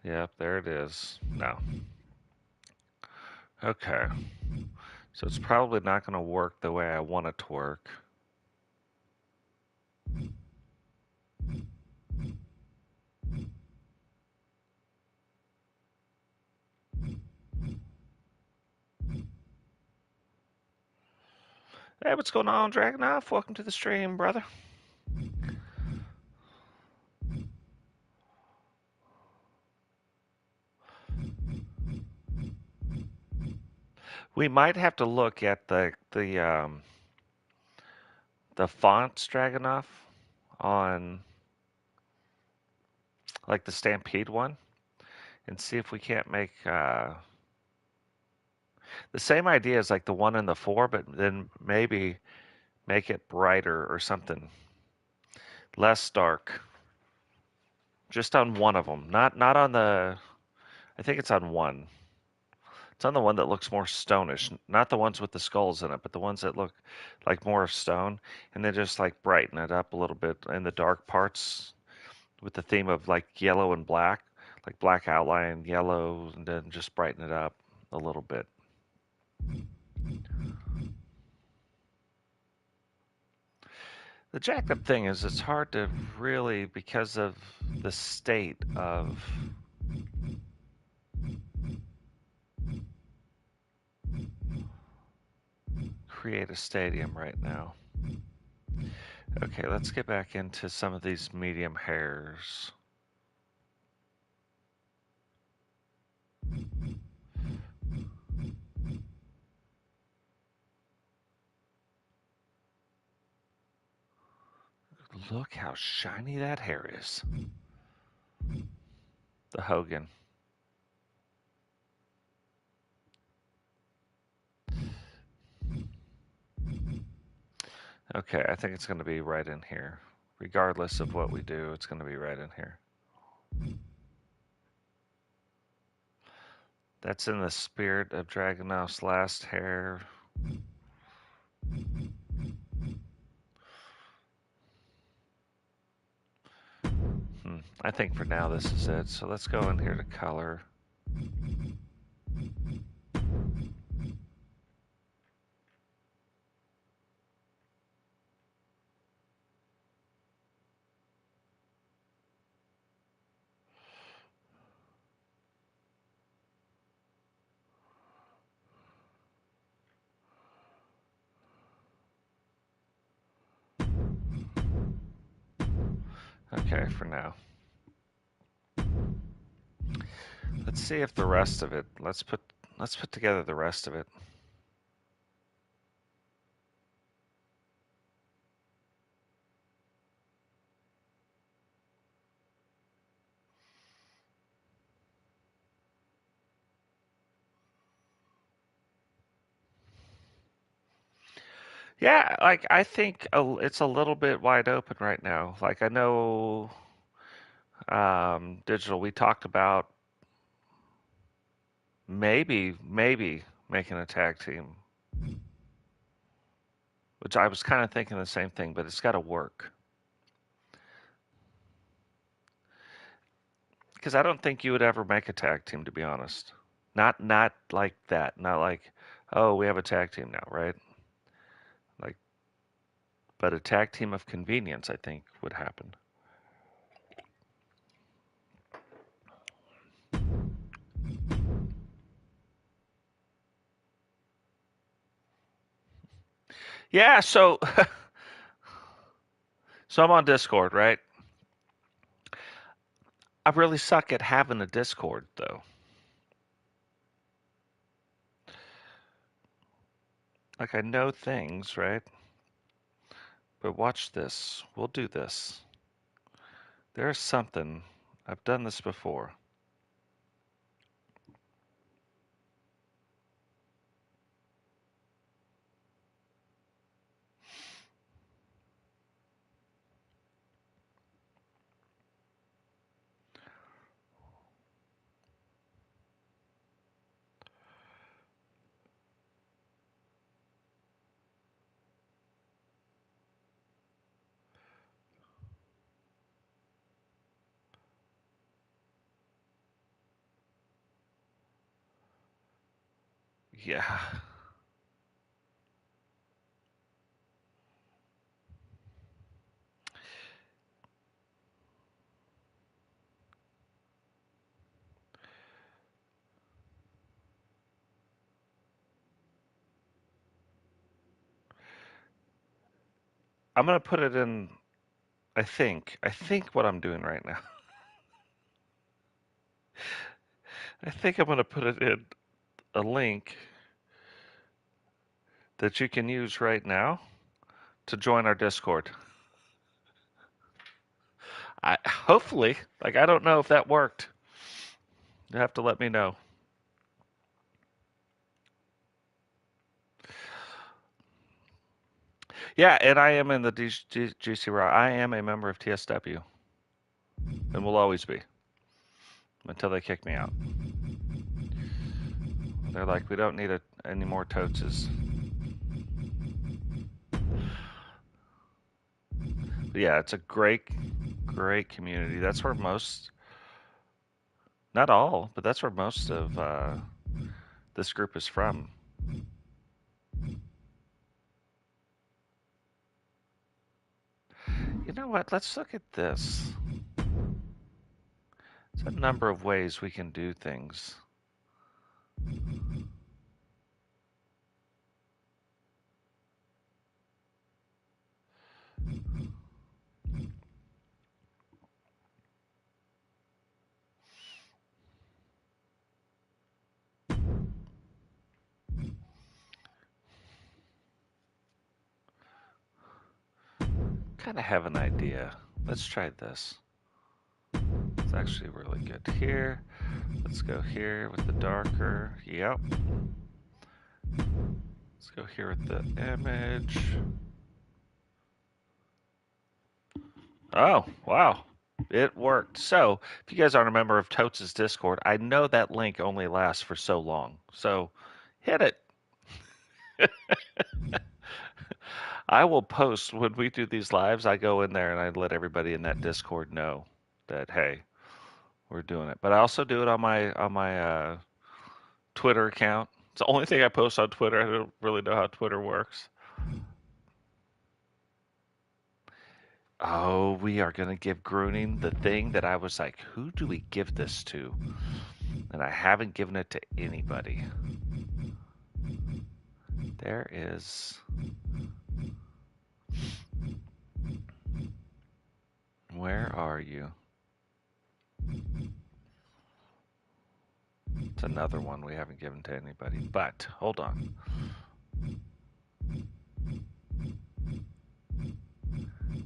Yep, there it is. No. Okay. So it's probably not going to work the way I want it to work. Hey, what's going on, Dragonoff? Welcome to the stream, brother. We might have to look at the fonts, Dragonoff, on like the Stampede one, and see if we can't make the same idea as like the one in the 4, but then maybe make it brighter or something, less dark. Just on one of them, not on the. I think it's on one. It's on the one that looks more stonish, not the ones with the skulls in it, but the ones that look like more of stone, and then just like brighten it up a little bit in the dark parts with the theme of like yellow and black, like black outline, yellow, and then just brighten it up a little bit. The jacked up thing is it's hard to really, because of the state of create a stadium right now. Okay, let's get back into some of these medium hairs. Look how shiny that hair is. The Hogan. Okay, I think it's going to be right in here. Regardless of what we do, it's going to be right in here. That's in the spirit of Dragunov's last hair. I think for now this is it. So let's go in here to color. Okay, for now. Let's see if the rest of it, let's put together the rest of it. Yeah, like I think it's a little bit wide open right now. Like I know digital, we talked about maybe making a tag team, which I was kind of thinking the same thing, but it's got to work. Because I don't think you would ever make a tag team, to be honest. Not like that. Not like, oh, we have a tag team now, right? Like, but a tag team of convenience, I think, would happen. Yeah, so I'm on Discord, right? I really suck at having a Discord, though. Like I know things, right? But watch this. We'll do this. There's something. I've done this before. Yeah. I'm gonna put it in. I think what I'm doing right now. I think I'm gonna put it in a link that you can use right now to join our Discord. I hopefully, like I don't know if that worked. You have to let me know. Yeah, and I am in the GC Raw. I am a member of TSW and will always be until they kick me out. They're like, we don't need any more Toteses. But yeah, it's a great community. That's where most, not all, but that's where most of this group is from. You know what? Let's look at this. There's a number of ways we can do things. Kind of have an idea. Let's try this. It's actually really good here. Let's go here with the darker. Yep. Let's go here with the image. Oh, wow. It worked. So, if you guys aren't a member of Totes' Discord, I know that link only lasts for so long. So, hit it. I will post when we do these lives. I go in there and I let everybody in that Discord know that hey, we're doing it. But I also do it on my Twitter account. It's the only thing I post on Twitter. I don't really know how Twitter works. Oh, we are going to give Gruning the thing that I was like, who do we give this to? And I haven't given it to anybody. There is. Where are you? It's another one we haven't given to anybody. But hold on.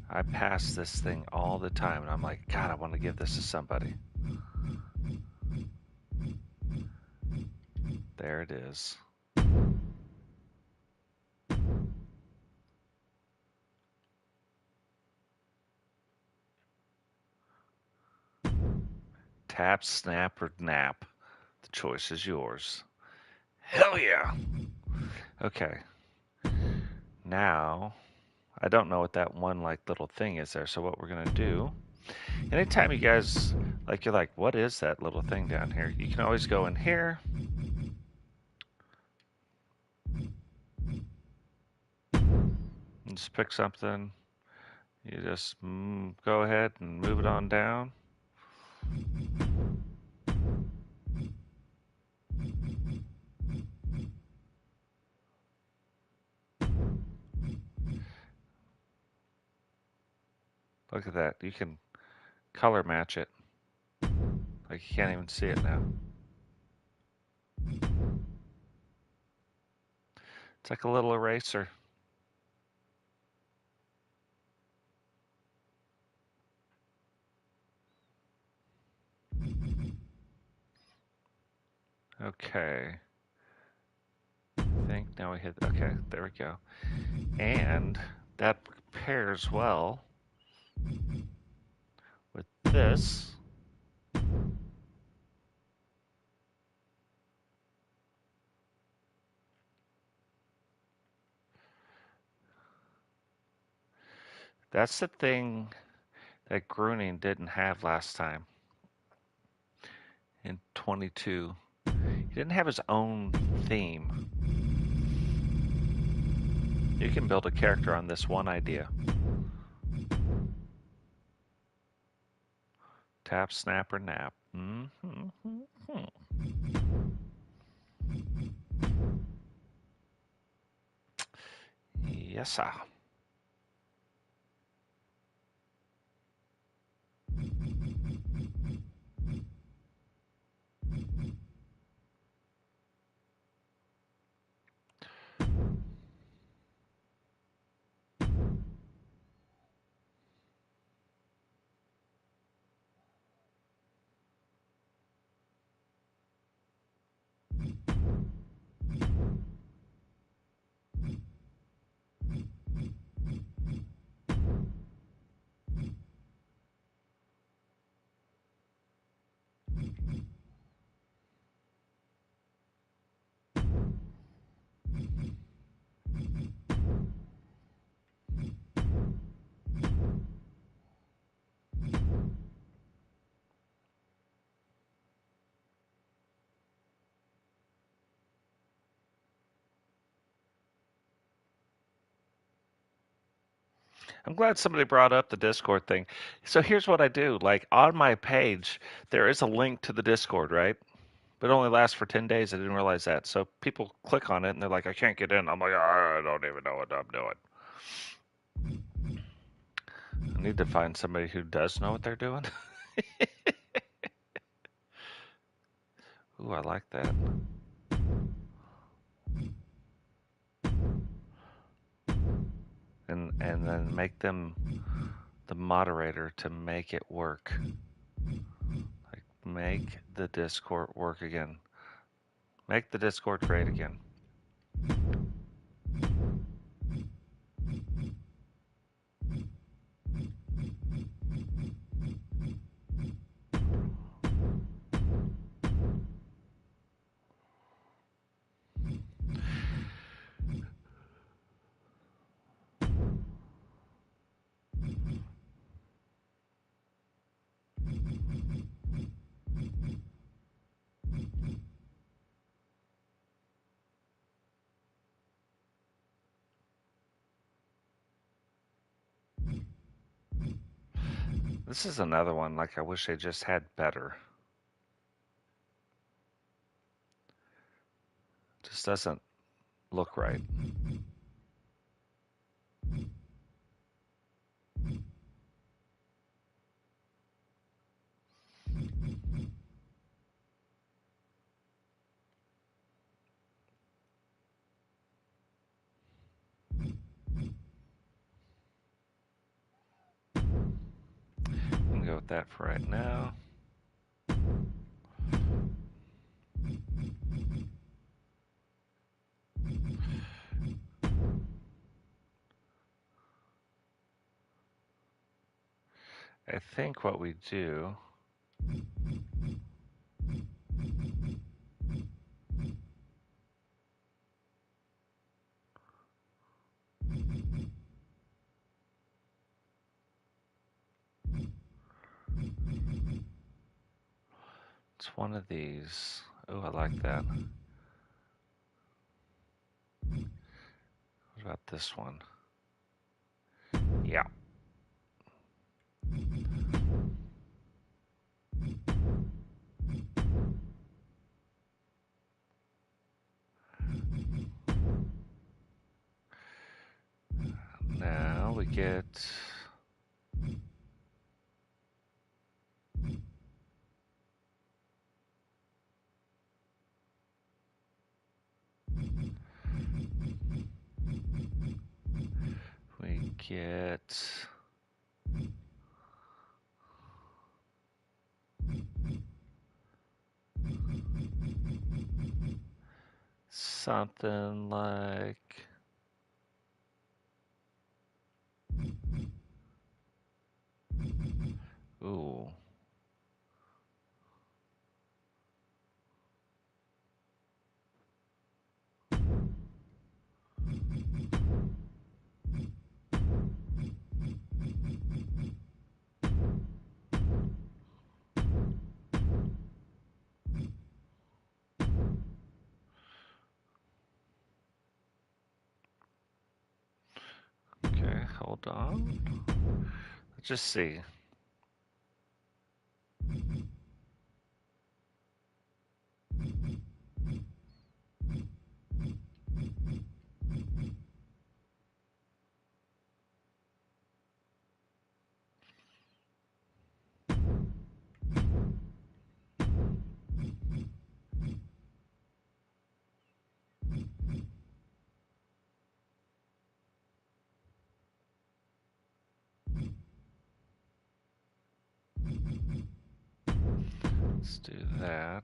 I pass this thing all the time, and I'm like, God, I want to give this to somebody. There it is. Tap, snap, or nap. The choice is yours. Hell yeah! Okay. Now, I don't know what that one like little thing is there, so what we're gonna do, anytime you guys, like, you're like, what is that little thing down here? You can always go in here. And just pick something. You just go ahead and move it on down. Look at that. You can color match it. Like you can't even see it now. It's like a little eraser. Okay. I think now we hit, okay, there we go. And that pairs well with this. That's the thing that Gruning didn't have last time in 22. He didn't have his own theme. You can build a character on this one idea. Tap, snap, or nap. Yes, sir. I'm glad somebody brought up the Discord thing. So here's what I do. Like on my page, there is a link to the Discord, right? But it only lasts for 10 days. I didn't realize that. So people click on it and they're like, I can't get in. I'm like, I don't even know what I'm doing. I need to find somebody who does know what they're doing. Ooh, I like that. And then make them the moderator to make it work. Like make the Discord work again. Make the Discord great again. This is another one, like I wish they just had better. Just doesn't look right. I'm gonna go with that for right now. I think what we do one of these. Oh, I like that. What about this one? Yeah. Now we get we get something like ooh. Okay, hold on. Let's just see. Let's do that.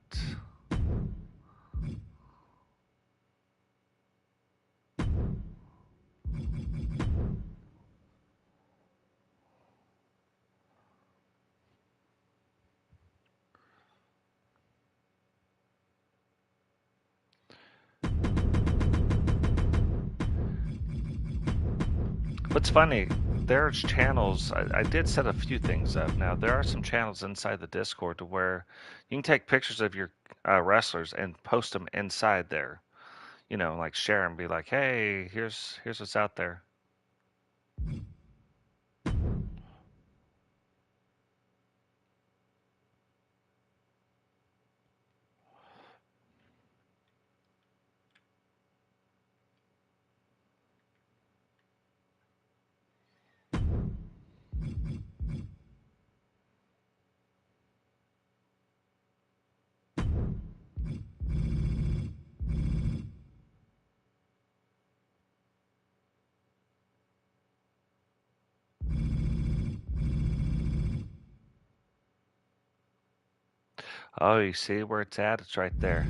What's funny, there's channels. I did set a few things up. Now, there are some channels inside the Discord to where you can take pictures of your wrestlers and post them inside there. You know, like share and be like, hey, here's what's out there. Oh, you see where it's at? It's right there.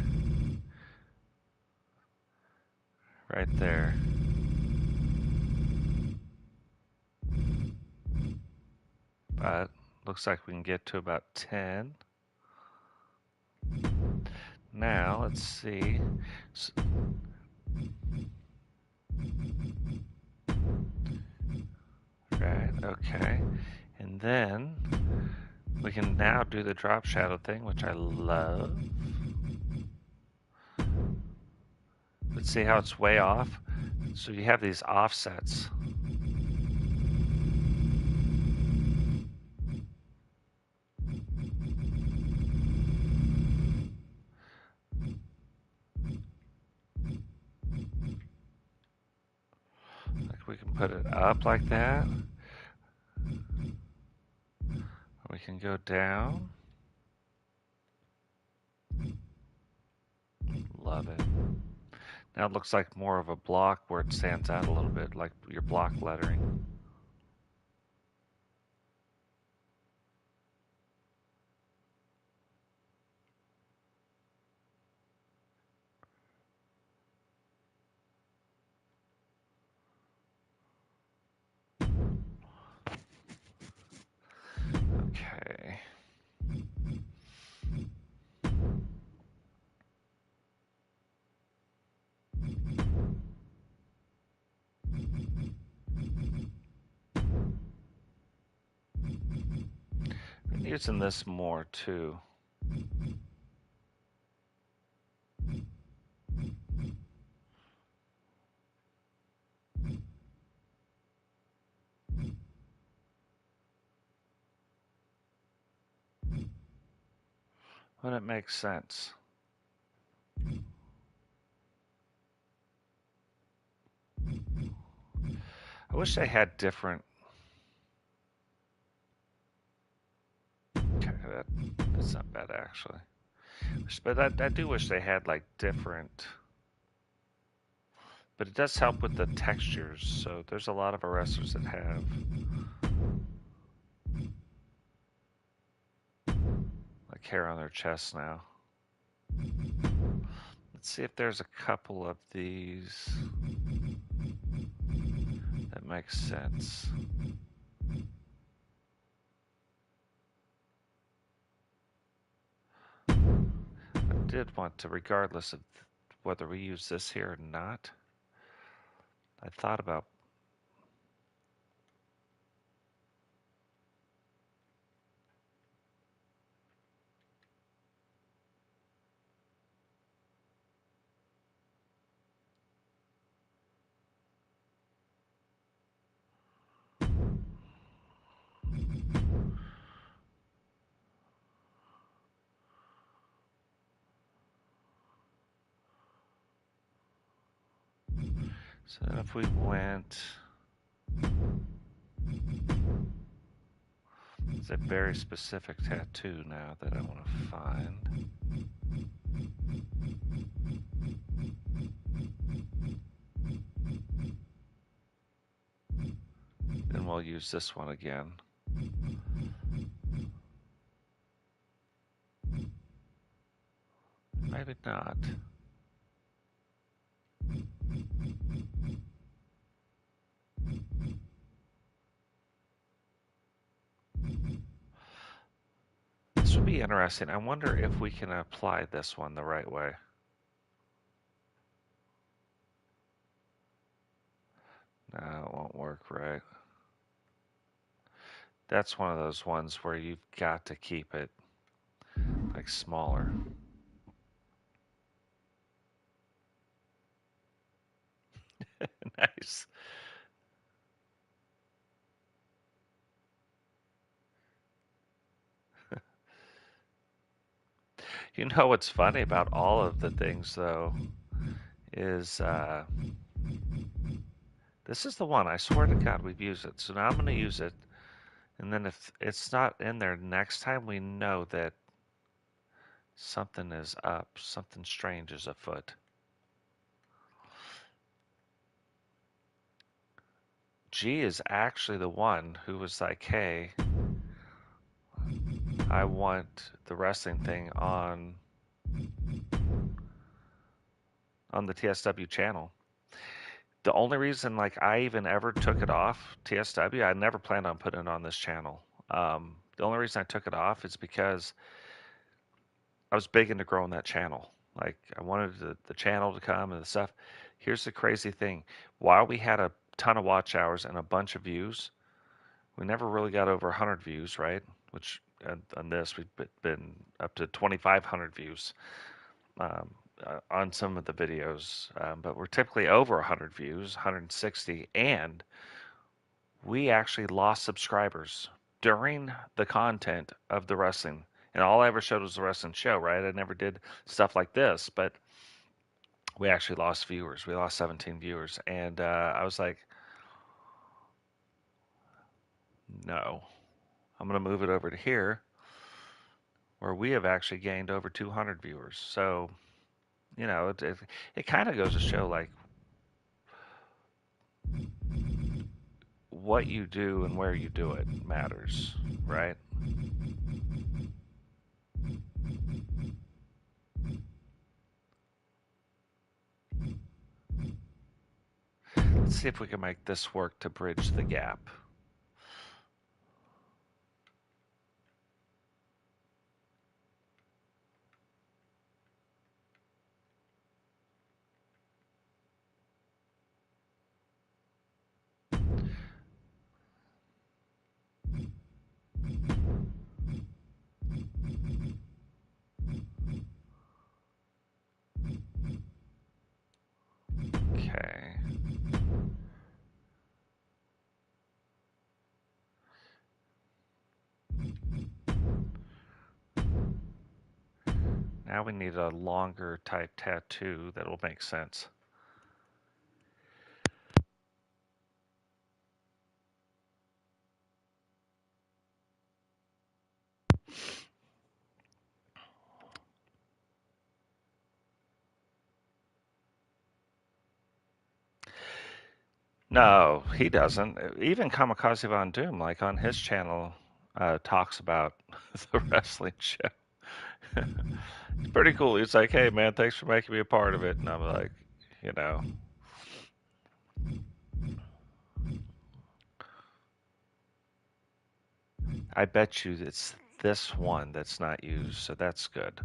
Right there. But looks like we can get to about 10. Now, let's see. Right, okay. And then we can now do the drop shadow thing, which I love. Let's see how it's way off. So you have these offsets. Like we can put it up like that. We can go down. Love it. Now it looks like more of a block where it stands out a little bit, like your block lettering. Okay. Been using this more too. when it makes sense. I wish they had different. Okay, that's not bad actually. But I do wish they had like different. But it does help with the textures. So there's a lot of wrestlers that have like hair on their chest now. Let's see if there's a couple of these that makes sense. I did want to, regardless of whether we use this here or not, I thought about so then if we went, it's a very specific tattoo now that I want to find. Then we'll use this one again. Maybe not. This would be interesting. I wonder if we can apply this one the right way. No, it won't work right. That's one of those ones where you've got to keep it like smaller. Nice. You know what's funny about all of the things though is this is the one, I swear to God we've used it. So now I'm going to use it, and then if it's not in there next time, we know that something is up, something strange is afoot. G is actually the one who was like, hey, I want the wrestling thing on the TSW channel. The only reason like I even ever took it off TSW, I never planned on putting it on this channel. The only reason I took it off is because I was big into growing that channel. Like I wanted the channel to come and the stuff. Here's the crazy thing. While we had a ton of watch hours and a bunch of views, we never really got over 100 views, right? Which on this, we've been up to 2,500 views on some of the videos. But we're typically over 100 views, 160. And we actually lost subscribers during the content of the wrestling. And all I ever showed was the wrestling show, right? I never did stuff like this, but we actually lost viewers. We lost 17 viewers. And I was like, no, I'm going to move it over to here where we have actually gained over 200 viewers. So, you know, it kind of goes to show like what you do and where you do it matters, right? Let's see if we can make this work to bridge the gap. Okay. Now we need a longer type tattoo that will make sense. No, he doesn't. Even Kamikaze Von Doom, like on his channel, talks about the wrestling show. It's pretty cool. He's like, "Hey, man, thanks for making me a part of it," and I'm like, you know, I bet you it's this one that's not used, so that's good.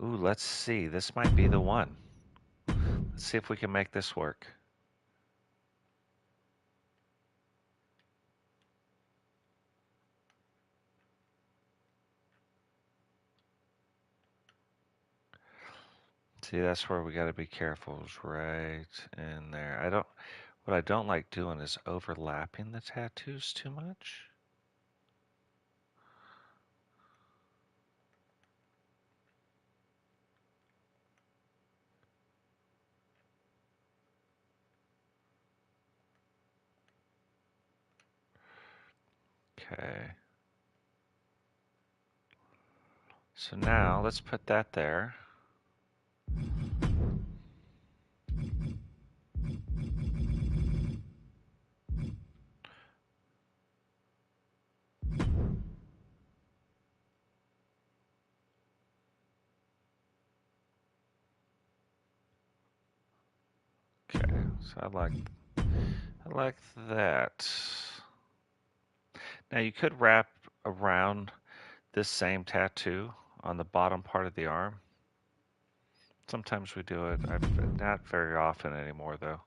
Ooh, let's see. This might be the one. Let's see if we can make this work. See, that's where we got to be careful. Is right in there. What I don't like doing is overlapping the tattoos too much. Okay. So now let's put that there. Okay, so I like that. Now you could wrap around this same tattoo on the bottom part of the arm. Sometimes we do it. Not very often anymore, though.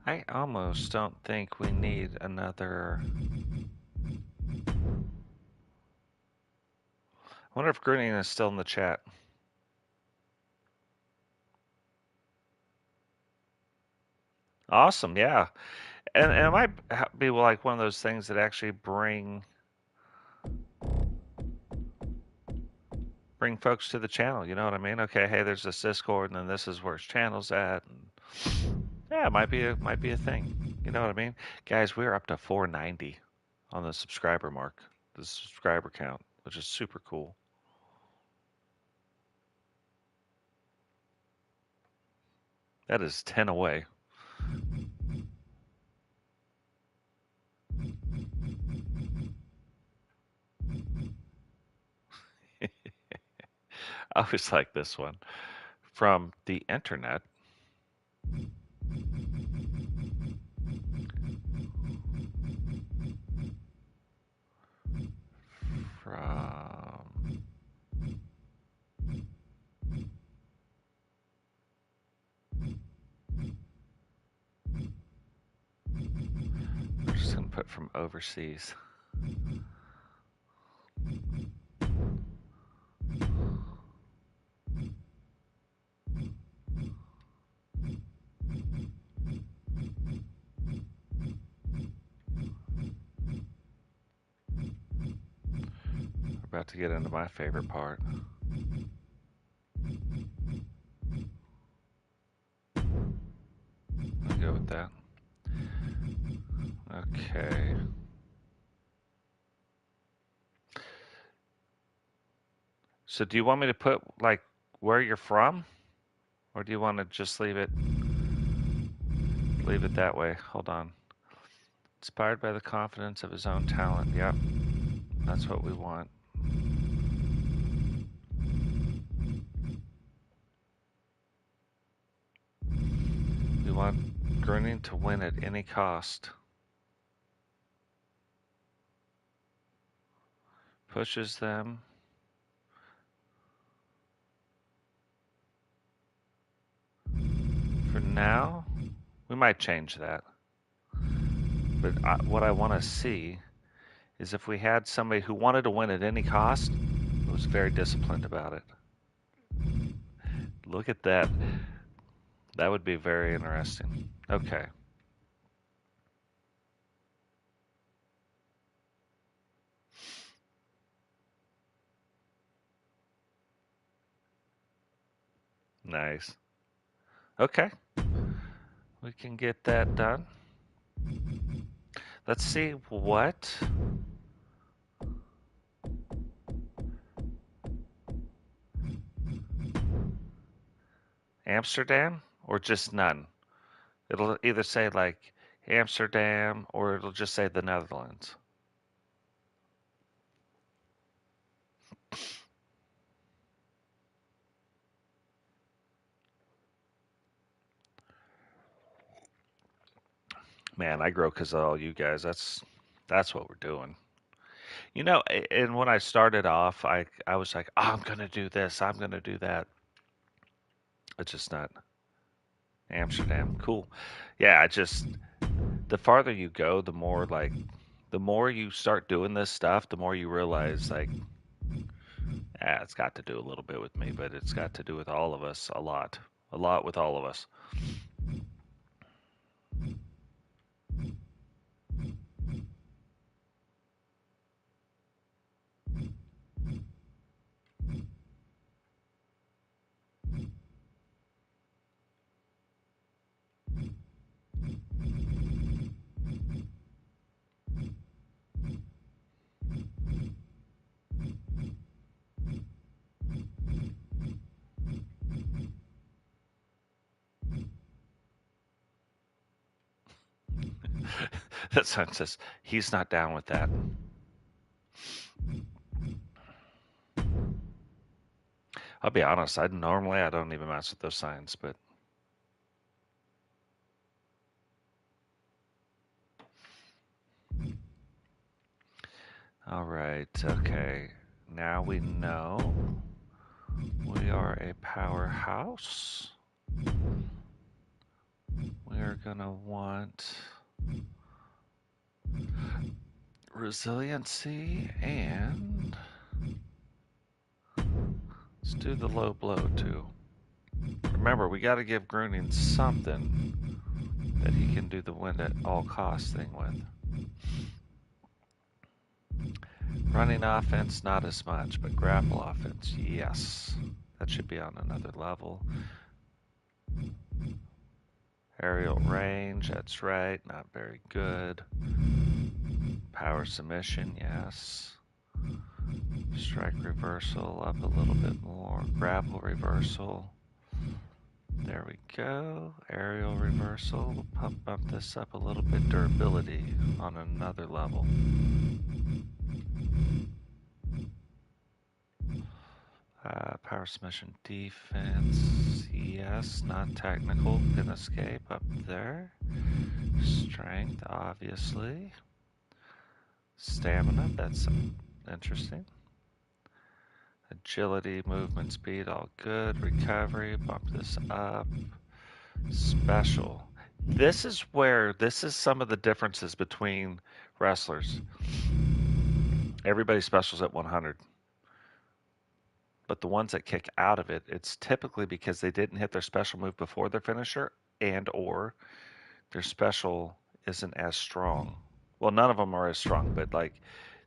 I almost don't think we need another. I wonder if Grinning is still in the chat. Awesome, yeah. And it might be like one of those things that actually bring folks to the channel. You know what I mean? Okay, hey, there's this Discord, and then this is where his channel's at. And yeah, it might be a thing. You know what I mean? Guys, we're up to 490 on the subscriber mark, the subscriber count, which is super cool. That is 10 away. I always like this one. From the internet. From I'm just gonna put from overseas. We're about to get into my favorite part. I'll go with that. Okay. So do you want me to put like where you're from? Or do you want to just leave it that way? Hold on. Inspired by the confidence of his own talent. Yep. That's what we want. We want Grinning to win at any cost. Pushes them. For now, we might change that. But what I want to see is if we had somebody who wanted to win at any cost, was very disciplined about it. Look at that. That would be very interesting. Okay. Nice. Okay. We can get that done. Let's see what Amsterdam or just none. It'll either say like Amsterdam or it'll just say the Netherlands. Man, I grow because of all you guys. That's what we're doing. And when I started off, I was like, oh, I'm gonna do this, I'm gonna do that. It's just not Amsterdam. Cool. Yeah, the farther you go, the more you start doing this stuff, the more you realize like, it's got to do a little bit with me, but it's got to do with all of us a lot with all of us. That sign says he's not down with that. I'll be honest, I don't even mess with those signs, but all right, okay. Now we know we are a powerhouse. We are gonna want resiliency and let's do the low blow too. Remember, we got to give Gruning something that he can do the win at all costs thing with. Running offense, not as much, but grapple offense, yes. That should be on another level. Aerial range, that's right, not very good. Power submission, yes. Strike reversal up a little bit more. Grapple reversal. There we go. Aerial reversal. We'll bump this up a little bit. Durability on another level. Power submission defense. Yes, not technical. Can escape up there. Strength, obviously. Stamina, that's interesting. Agility, movement speed, all good. Recovery, bump this up. Special. This is some of the differences between wrestlers. Everybody's special's at 100. But the ones that kick out of it, it's typically because they didn't hit their special move before their finisher and or their special isn't as strong. Well, none of them are as strong, but like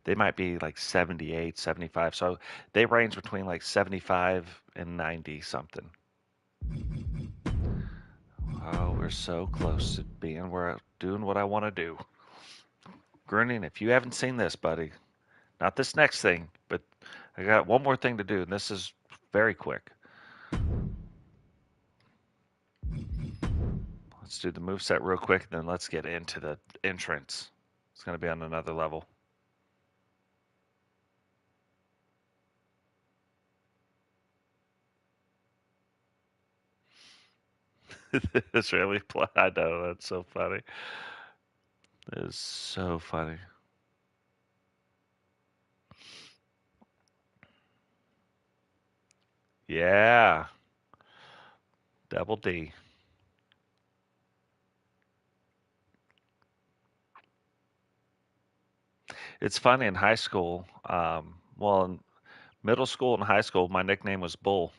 they might be like 78, 75. So they range between like 75 and 90 something. Oh, we're so close to being where doing what I want to do. Grinning, if you haven't seen this, buddy, not this next thing, but I got one more thing to do, and this is very quick. Let's do the move set real quick, then let's get into the entrance. It's going to be on another level. It's really, I know, that's so funny. It is so funny. Yeah, double D. It's funny in high school. Well, in middle school and high school, my nickname was Bull.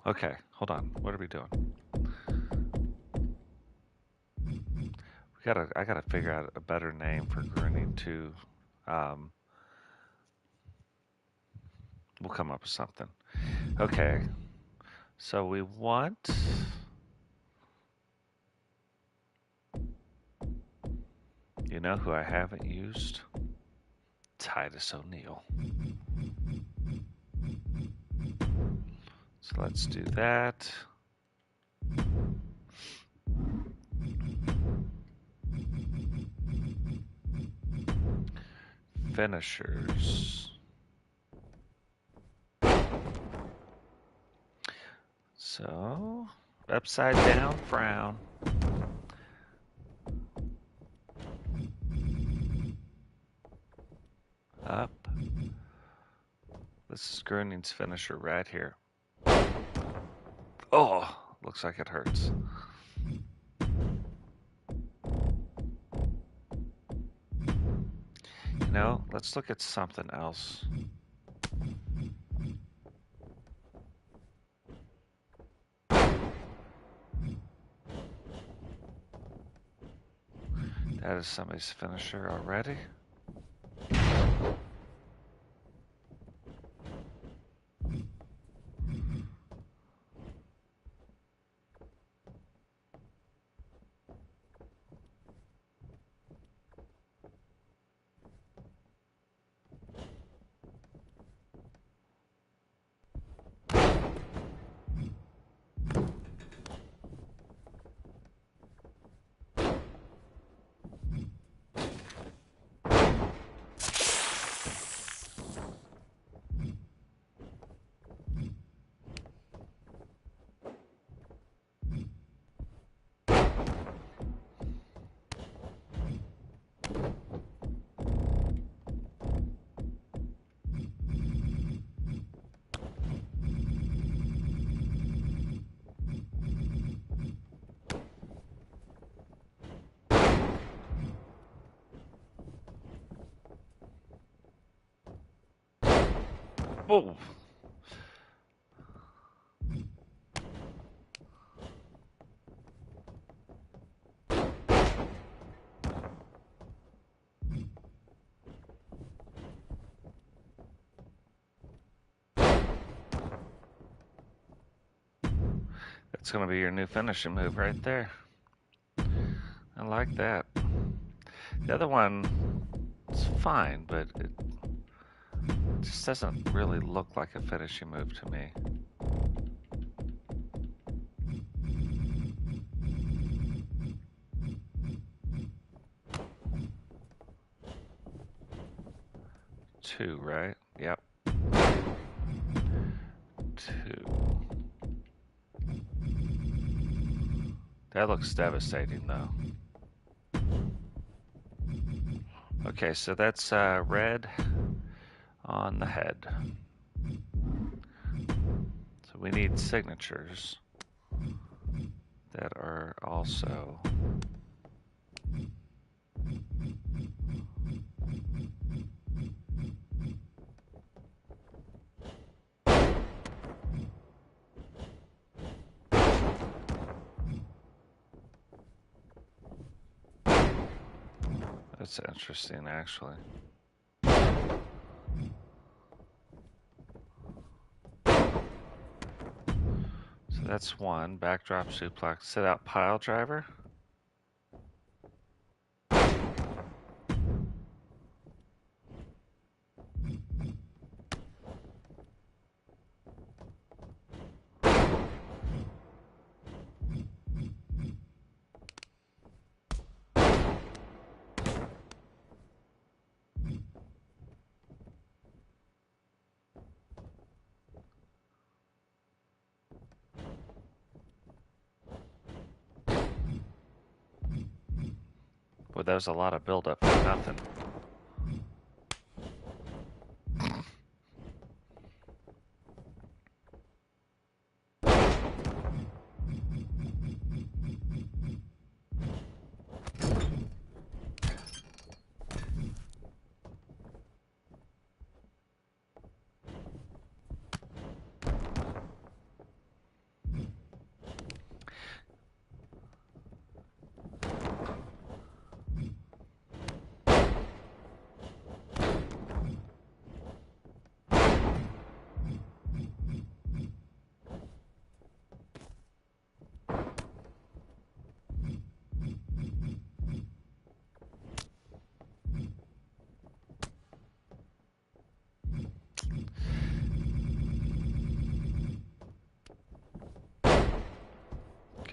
Okay, hold on. What are we doing? I gotta figure out a better name for Groening 2. We'll come up with something. Okay, so we want. You know who I haven't used? Titus O'Neil. So let's do that. Finishers. So, upside down frown. Up. This is Groening's finisher right here. Oh, looks like it hurts. You know, let's look at something else. That is somebody's finisher already. Whoa. That's going to be your new finishing move right there. I like that. The other one is fine, but it just doesn't really look like a finishing move to me. Two, right? Yep. Two. That looks devastating, though. Okay, so that's red on the head. So we need signatures that are also that's interesting, actually. So that's one. Backdrop suplex. Sit out pile driver. Boy, that was a lot of buildup for nothing.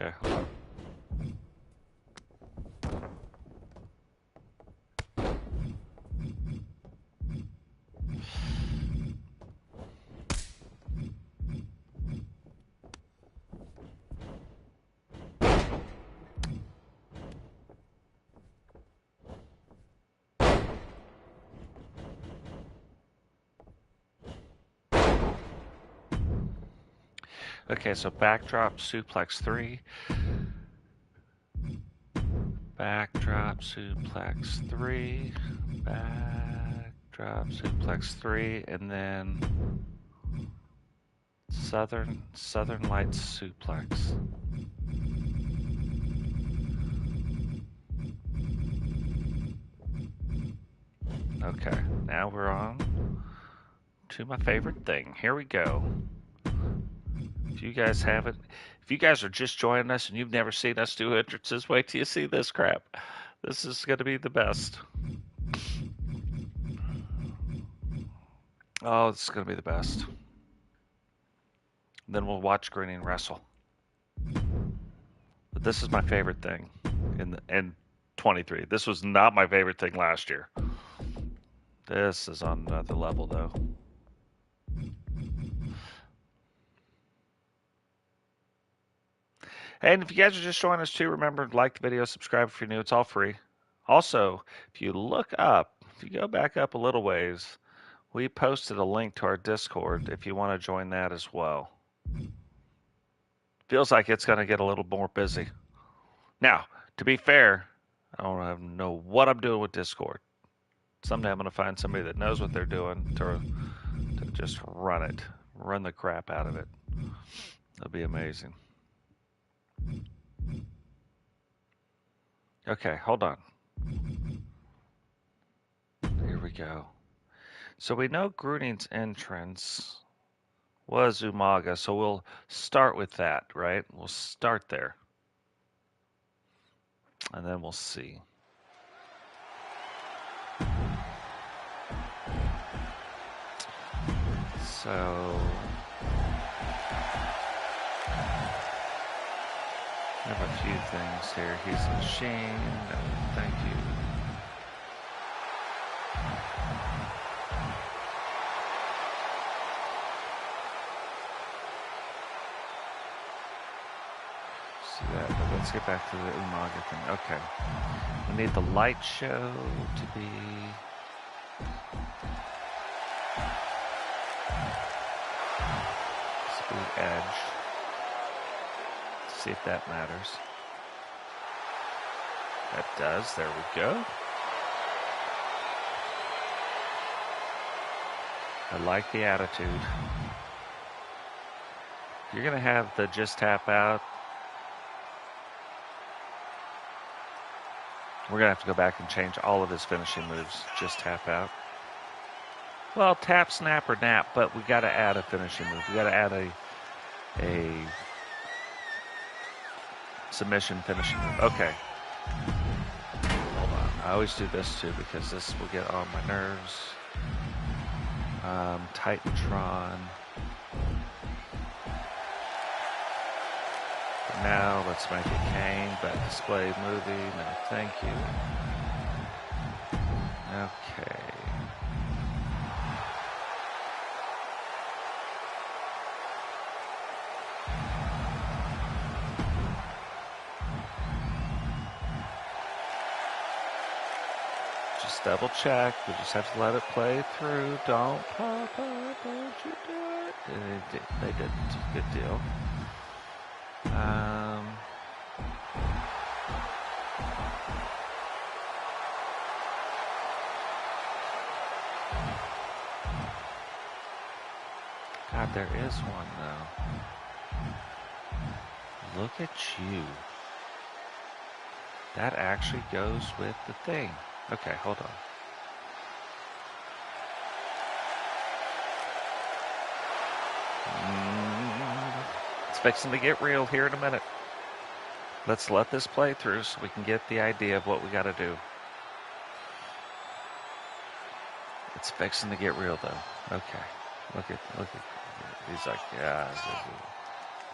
Okay, hold on. Okay, so backdrop suplex 3. Backdrop suplex 3. Backdrop suplex 3. And then Southern Lights suplex. Okay, now we're on to my favorite thing. Here we go. If you guys haven't, if you guys are just joining us and you've never seen us do entrances, wait till you see this crap. This is going to be the best. Oh, this is going to be the best. Then we'll watch Greening wrestle. But this is my favorite thing in 23. This was not my favorite thing last year. This is on another level, though. And if you guys are just joining us too, remember to like the video, subscribe if you're new. It's all free. Also, if you look up, if you go back up a little ways, we posted a link to our Discord if you want to join that as well. Feels like it's going to get a little more busy. Now, to be fair, I don't know what I'm doing with Discord. Someday I'm going to find somebody that knows what they're doing to just run the crap out of it. That'll be amazing. Okay, hold on. Here we go. So we know Gruning's entrance was Umaga, so we'll start with that, right? We'll start there. And then we'll see. So I have a few things here. He's ashamed. Oh, thank you. See that, but let's get back to the Umaga thing. Okay. We need the light show to be Speed Edge. See if that matters. That does. There we go. I like the attitude. You're going to have the just tap out. We're going to have to go back and change all of his finishing moves. Just tap out. Well, tap, snap, or nap, but we got to add a finishing move. We got to add a submission finishing move. Okay. Hold on. I always do this too because this will get on my nerves. Titantron. For now, let's make it Kane, but display movie. No, thank you. Okay. Double check. We just have to let it play through. Don't pop up. Don't you do it. They didn't. Good deal. God, there is one though. Look at you. That actually goes with the thing. Okay, hold on. It's fixing to get real here in a minute. Let's let this play through so we can get the idea of what we got to do. It's fixing to get real though. Okay, look at. He's like, yeah,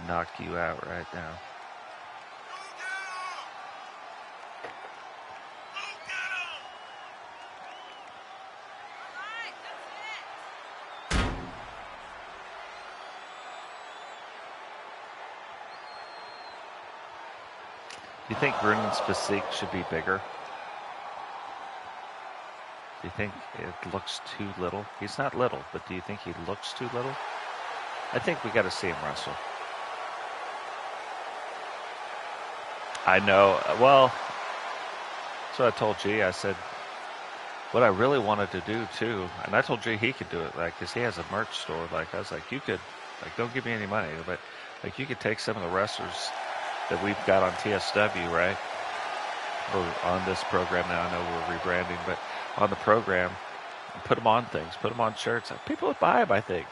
knock you out right now. You think Grunen's physique should be bigger? Do you think it looks too little? He's not little, but do you think he looks too little? I think we got to see him wrestle. I know. Well, that's what I told G. I said, what I really wanted to do too, and I told G he could do it, like, because he has a merch store. Like, I was like, you could, like, don't give me any money, but like, you could take some of the wrestlers that we've got on TSW, right? Or on this program now. I know we're rebranding, but on the program, and put them on things, put them on shirts. People would buy them, I think.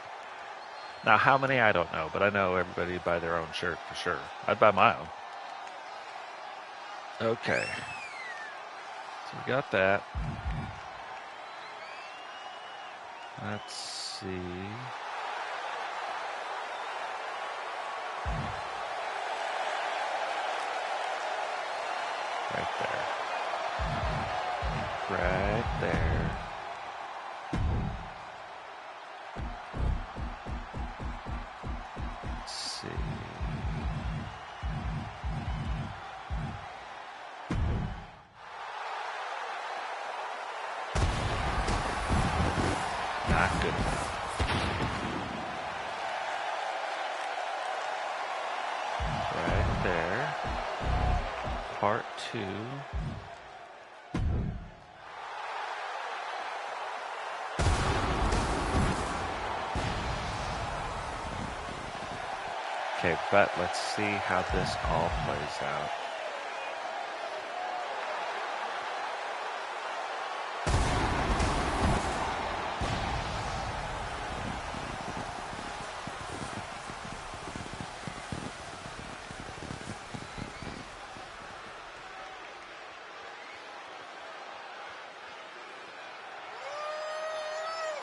Now, how many, I don't know, but I know everybody would buy their own shirt for sure. I'd buy my own. Okay. So we got that. Let's see. Right there. Right there. Let's see. Not good enough. Right there. Part 2. Okay, but let's see how this all plays out.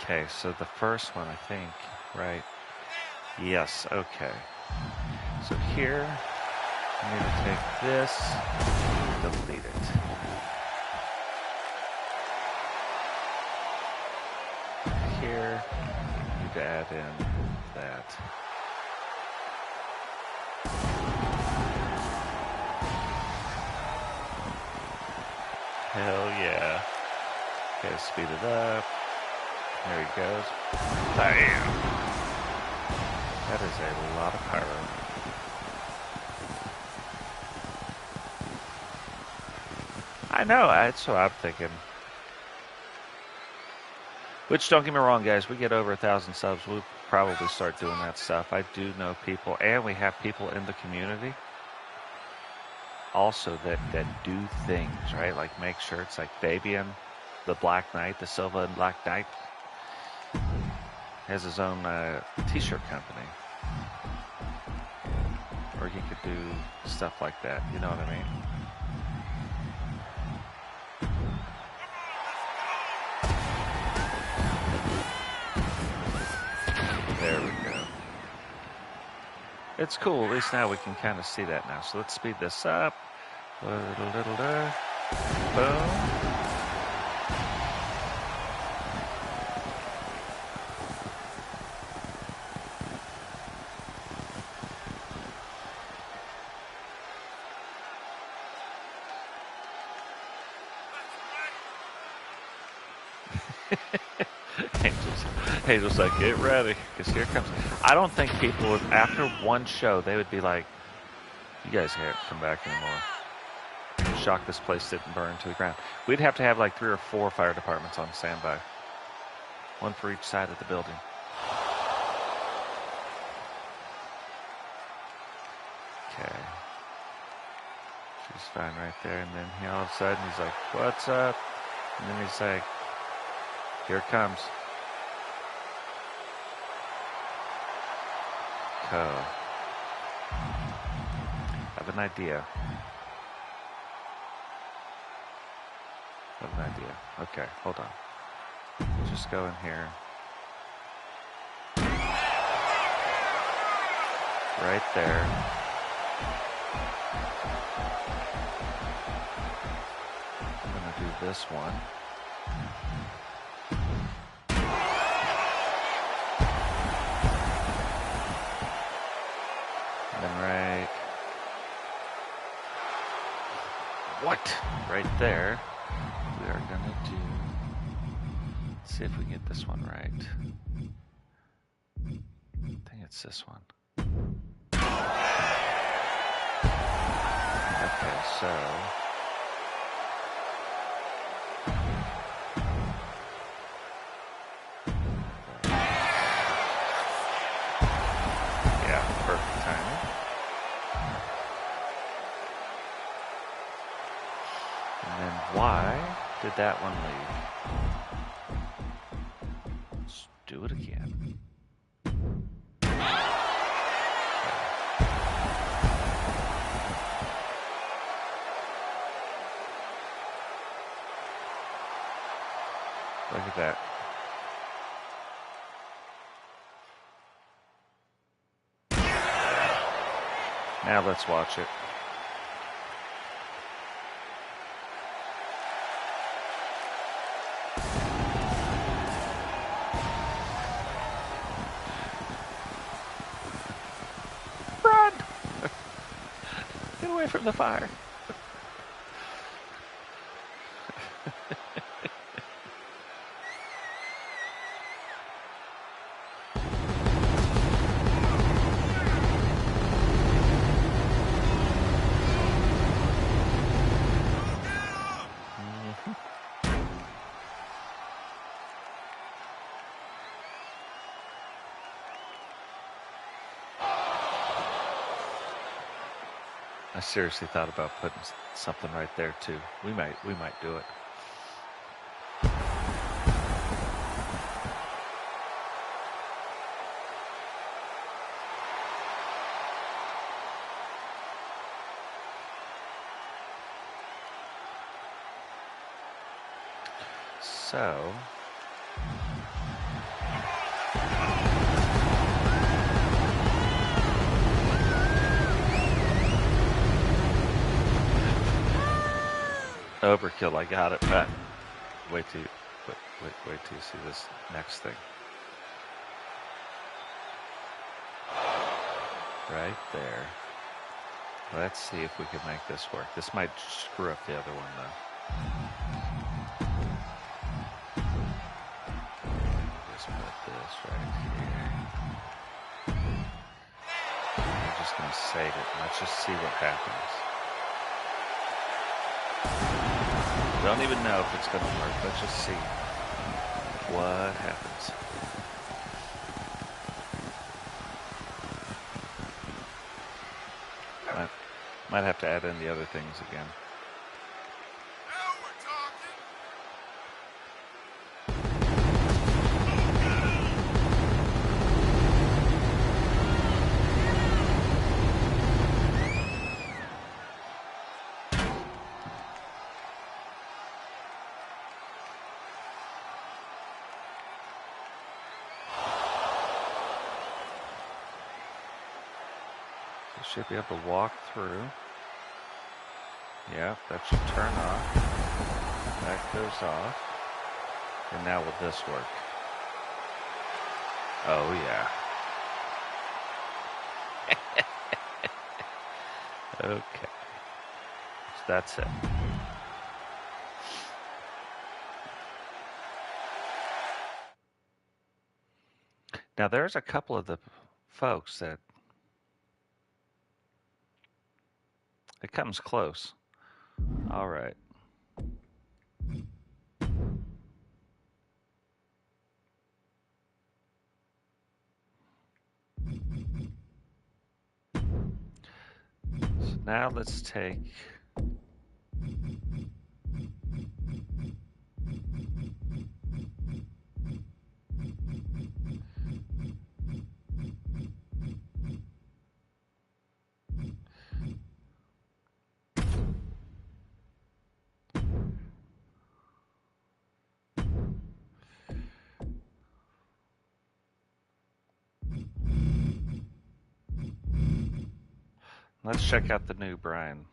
Okay, so the first one, I think, right? Yes, okay. So here, I'm going to take this, delete it. Here, I need to add in that. Hell yeah. Okay, speed it up. There he goes. Bam! That is a lot of pyro. I know, that's what I'm thinking. Which, don't get me wrong, guys, we get over 1,000 subs, we'll probably start doing that stuff. I do know people, and we have people in the community also that do things, right? Like make shirts, like Fabian, the Black Knight, the Silva and Black Knight, has his own t-shirt company. Or he could do stuff like that, you know what I mean? There we go. It's cool, at least now we can kind of see that now. So let's speed this up. Boom. Angel's like, get ready, because here comes. I don't think people would, after one show, they would be like, you guys can't come back anymore. Shocked this place didn't burn to the ground. We'd have to have like 3 or 4 fire departments on standby. One for each side of the building. Okay. She's fine right there, and then he all of a sudden he's like, what's up? And then he's like, here it comes. I have an idea. Okay, hold on. Just go in here. Right there. I'm going to do this one. right there, we are gonna do, let's see if we get this one right. I think it's this one. Okay, so yeah, perfect timing. And then why did that one leave? Let's do it again. Look at that. Now let's watch it. Run! Get away from the fire. I seriously thought about putting something right there too. We might do it. So overkill, I got it, but wait till you see this next thing. Right there. Let's see if we can make this work. This might screw up the other one though. Just put this right here. I'm just gonna save it. Let's just see what happens. Don't even know if it's going to work. Let's just see what happens. Might have to add in the other things again. Now we're talking. You should be able to walk through. Yeah, that should turn off. That goes off. And now will this work? Oh yeah. Okay. So that's it. Now there's a couple of the folks that it comes close. All right. So now let's take let's check out the new Brian.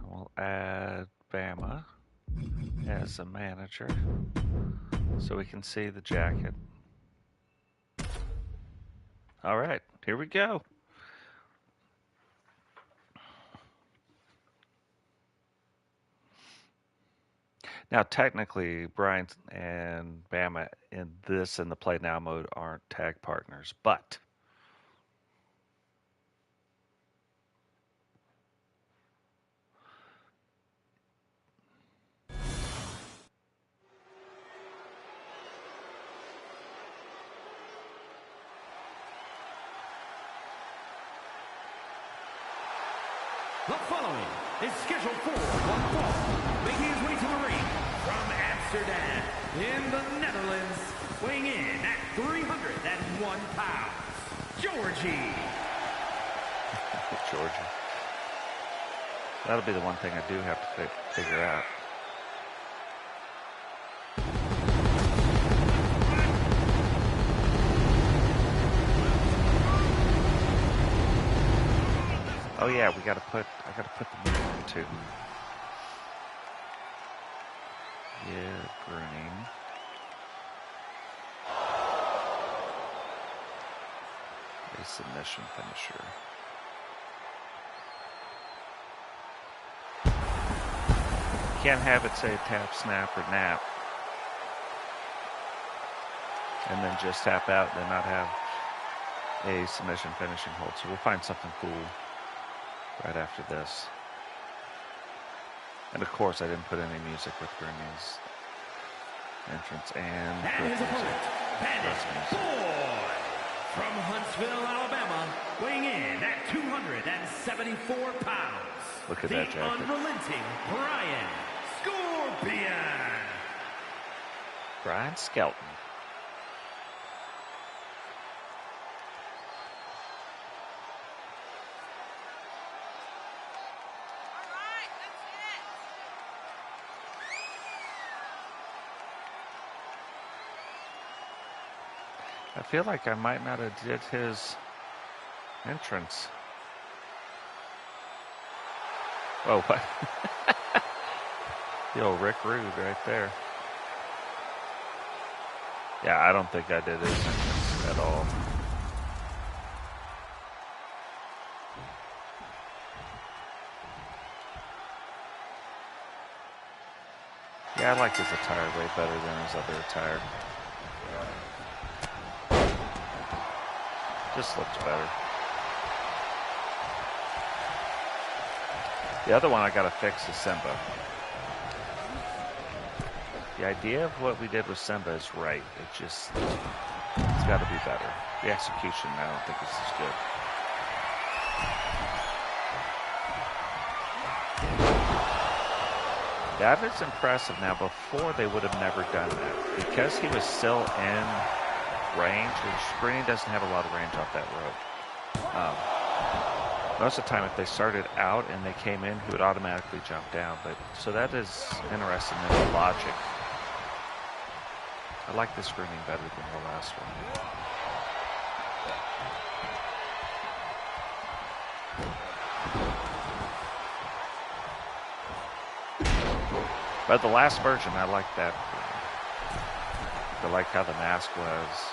We'll add Bama as a manager so we can see the jacket. All right, here we go. Now, technically, Brian and Bama in the Play Now mode aren't tag partners, but The following is scheduled for one fall, making his way to the ring from Amsterdam in the Netherlands, weighing in at 301 pounds, Georgie. Georgia. That'll be the one thing I do have to figure out. Oh yeah, I gotta put the move on too. Yeah, Bruning. A submission finisher. Can't have it say tap, snap, or nap, and then just tap out and then not have a submission finishing hold. So we'll find something cool right after this. And of course, I didn't put any music with Bruning's entrance and his opponent, Bandit Boy, from Huntsville, Alabama, weighing in at 274 pounds. Look at that jacket. The unrelenting Brian Scorpion. Brian Skelton. I feel like I might not have did his entrance. Oh, what? The old Rick Rude right there. Yeah, I don't think I did his entrance at all. Yeah, I like his attire way better than his other attire. Just looks better. The other one I gotta fix is Simba. The idea of what we did with Simba is right. It's gotta be better. The execution, I don't think is as good. That is impressive. Now, before they would have never done that. Because he was still in range, and Spring doesn't have a lot of range off that rope. Most of the time, if they started out and they came in, he would automatically jump down. But so that is interesting in the logic. I like this screening better than the last one. But the last version, I like that. I like how the mask was.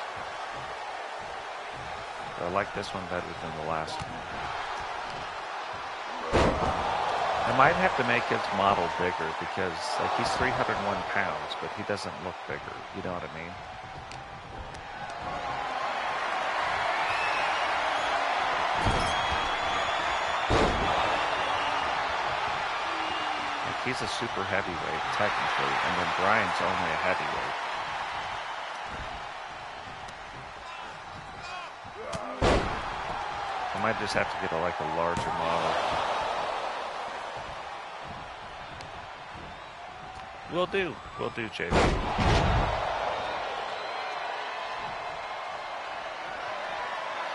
I like this one better than the last one. I might have to make his model bigger because like he's 301 pounds, but he doesn't look bigger. You know what I mean? Like he's a super heavyweight technically, and then Brian's only a heavyweight. I might just have to get a larger model. We'll do, JB.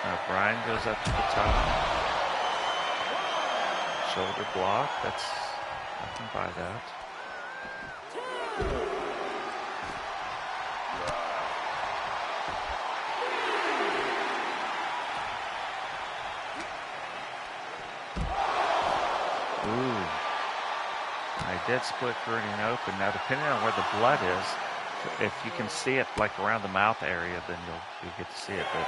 Now Brian goes up to the top. Shoulder block. I can buy that. Ooh. I did split Bruning open. Now, depending on where the blood is, if you can see it like around the mouth area, then you'll get to see it. But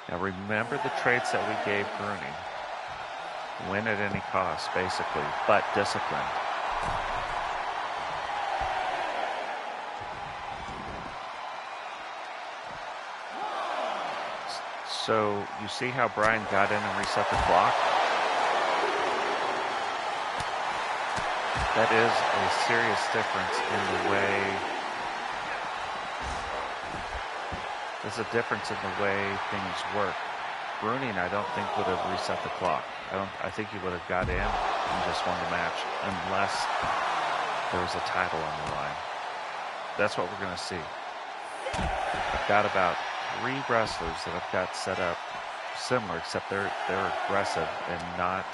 now remember the traits that we gave Bruning. Win at any cost, basically, but disciplined. So you see how Brian got in and reset the clock? That is a serious difference in the way. There's a difference in the way things work. Bruning, I don't think, would have reset the clock. I think he would have got in and just won the match, unless there was a title on the line. That's what we're going to see. I've got about 3 wrestlers that I've got set up similar, except they're aggressive and not.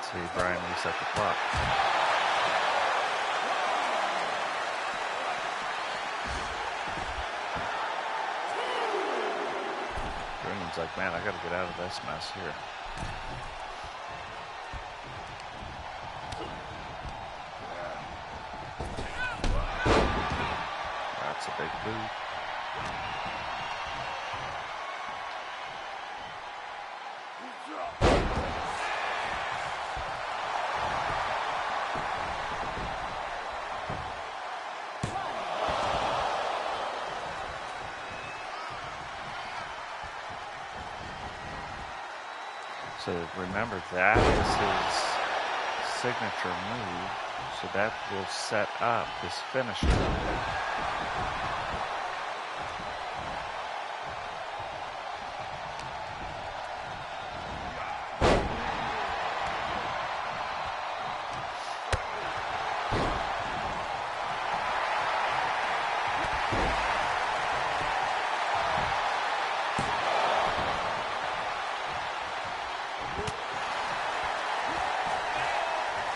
See, Brian reset the clock. Bruning's like, man, I got to get out of this mess here. That's a big boot. So remember, that is his signature move. So that will set up his finisher.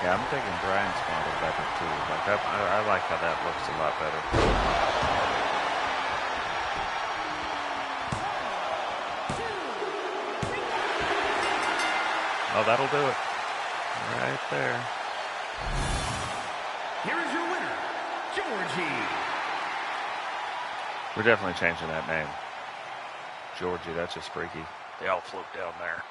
Yeah, I'm digging Brian's model better too. Like I like how that looks a lot better. Oh, that'll do it. Right there. Here is your winner, Georgie. We're definitely changing that name. Georgie, that's just freaky. They all float down there.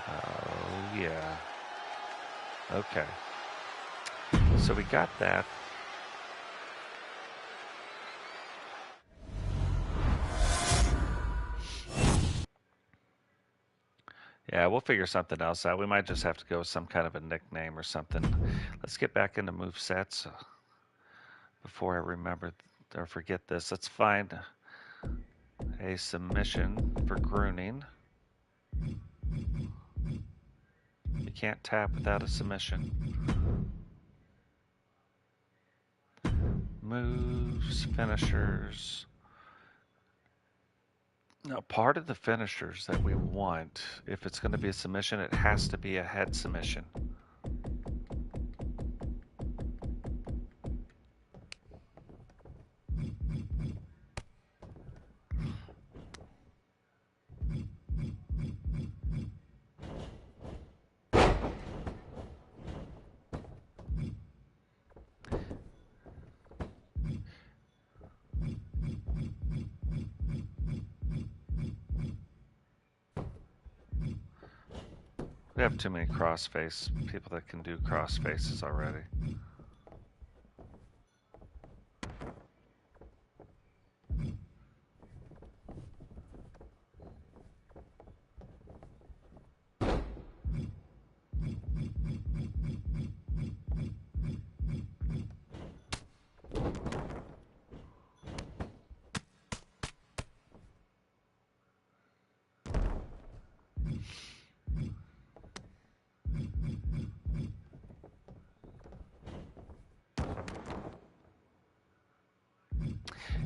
Oh, yeah. Okay. So we got that. Yeah, we'll figure something else out. We might just have to go with some kind of a nickname or something. Let's get back into movesets before I remember or forget this. Let's find a submission for Gruning. You can't tap without a submission. Moves, finishers. Now, part of the finishers that we want, if it's going to be a submission, it has to be a head submission. We have too many crossface people that can do crossfaces already.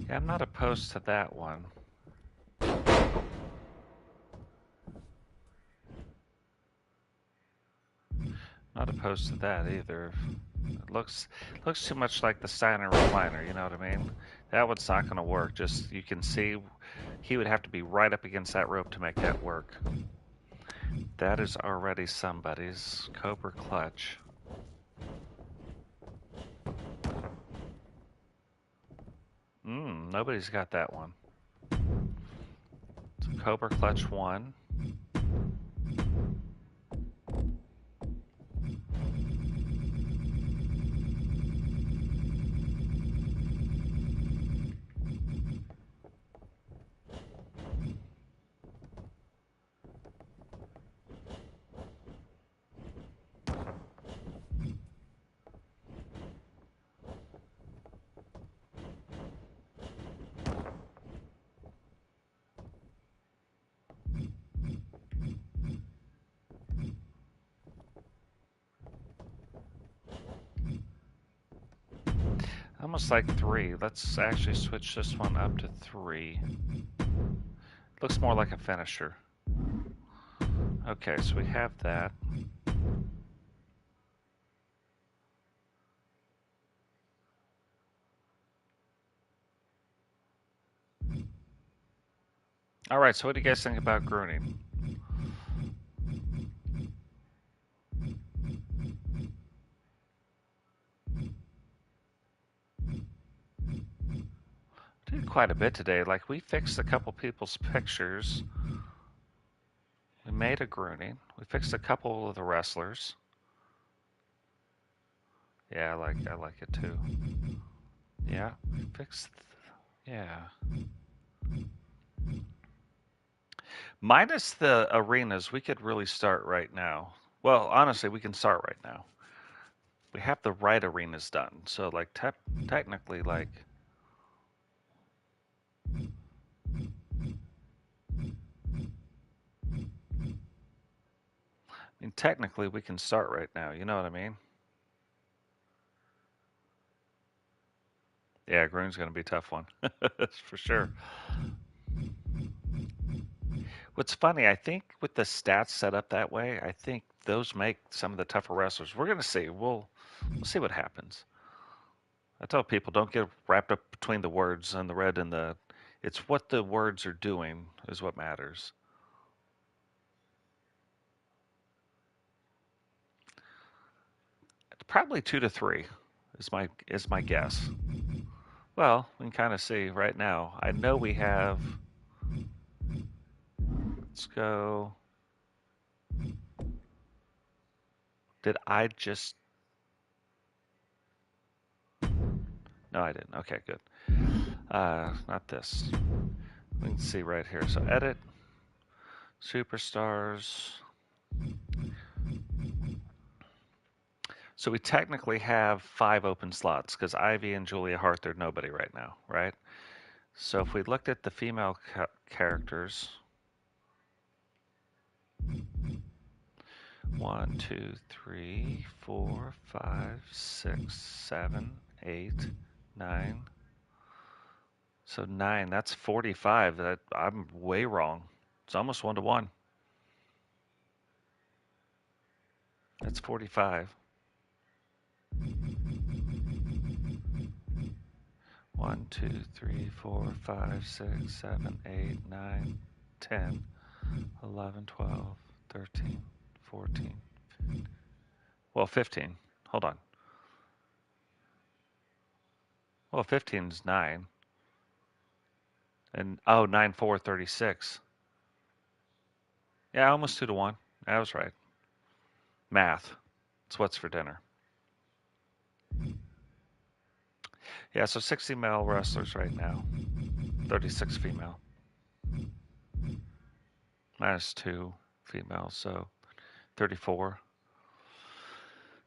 Yeah, I'm not opposed to that one. Not opposed to that either. It looks too much like the Steiner recliner, you know what I mean? That one's not going to work. Just, you can see he would have to be right up against that rope to make that work. That is already somebody's Cobra clutch. Nobody's got that one. So Cobra clutch 1. Almost like 3. Let's actually switch this one up to 3. Looks more like a finisher. Okay, so we have that. All right, so what do you guys think about Gruning? Did quite a bit today. Like, we fixed a couple people's pictures. We made a Gruning. We fixed a couple of the wrestlers. Yeah, I like it too. Yeah, we fixed. Yeah. Minus the arenas, we could really start right now. Well, honestly, we can start right now. We have the right arenas done. So, like, technically, like, I mean, technically, we can start right now. You know what I mean? Yeah, Groon's going to be a tough one. That's for sure. What's funny, I think with the stats set up that way, I think those make some of the tougher wrestlers. We're going to see. We'll see what happens. I tell people, don't get wrapped up between the words and the red and the. It's what the words are doing is what matters. Probably 2 to 3 is my guess. Well, we can kind of see right now. I know we have. Let's go. Did I just? No, I didn't. Okay, good. Not this. We can see right here. So edit, superstars. So we technically have 5 open slots because Ivy and Julia Hart, they're nobody right now, right? So if we looked at the female characters, 1, 2, 3, 4, 5, 6, 7, 8, 9. So 9, that's 45. That I'm way wrong. It's almost 1 to 1. That's 45. 1, 2, 3, 4, 5, 6, 7, 8, 9, 10, 11, 12, 13, 14. Well, 15. Hold on. Well, 15 is 9. And, oh, 9, 4, 36. Yeah, almost 2 to 1. I was right. Math. It's what's for dinner. Yeah, so 60 male wrestlers right now. 36 female. Minus 2 female, so 34.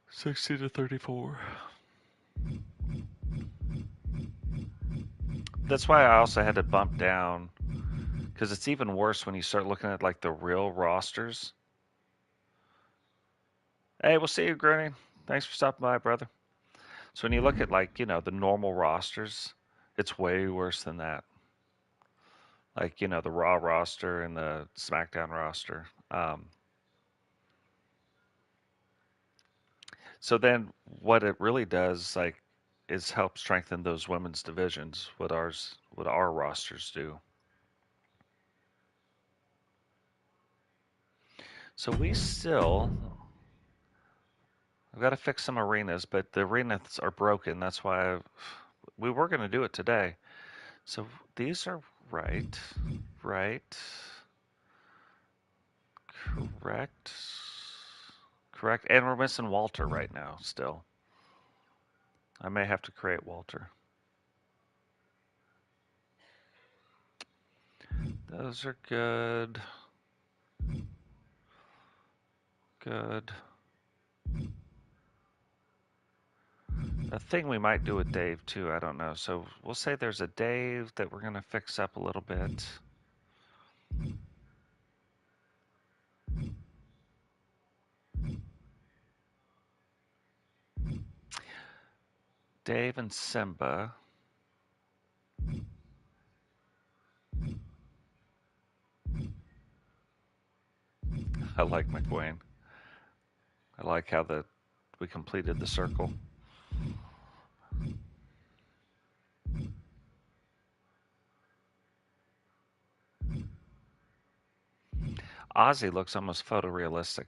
60 to 34. That's why I also had to bump down, because it's even worse when you start looking at like the real rosters. Hey, we'll see you, Granny. Thanks for stopping by, brother. So when you look at like, the normal rosters, it's way worse than that. Like, the Raw roster and the SmackDown roster. So then what it really does, like, is help strengthen those women's divisions, what our rosters do. So I've got to fix some arenas, but the arenas are broken. That's why we were going to do it today. So these are right, right, correct, correct. And we're missing Walter right now still. I may have to create Walter. Those are good. Good. A thing we might do with Dave too, I don't know. So we'll say there's a Dave that we're going to fix up a little bit. Dave and Simba. I like McWayne. I like how we completed the circle. Ozzy looks almost photorealistic.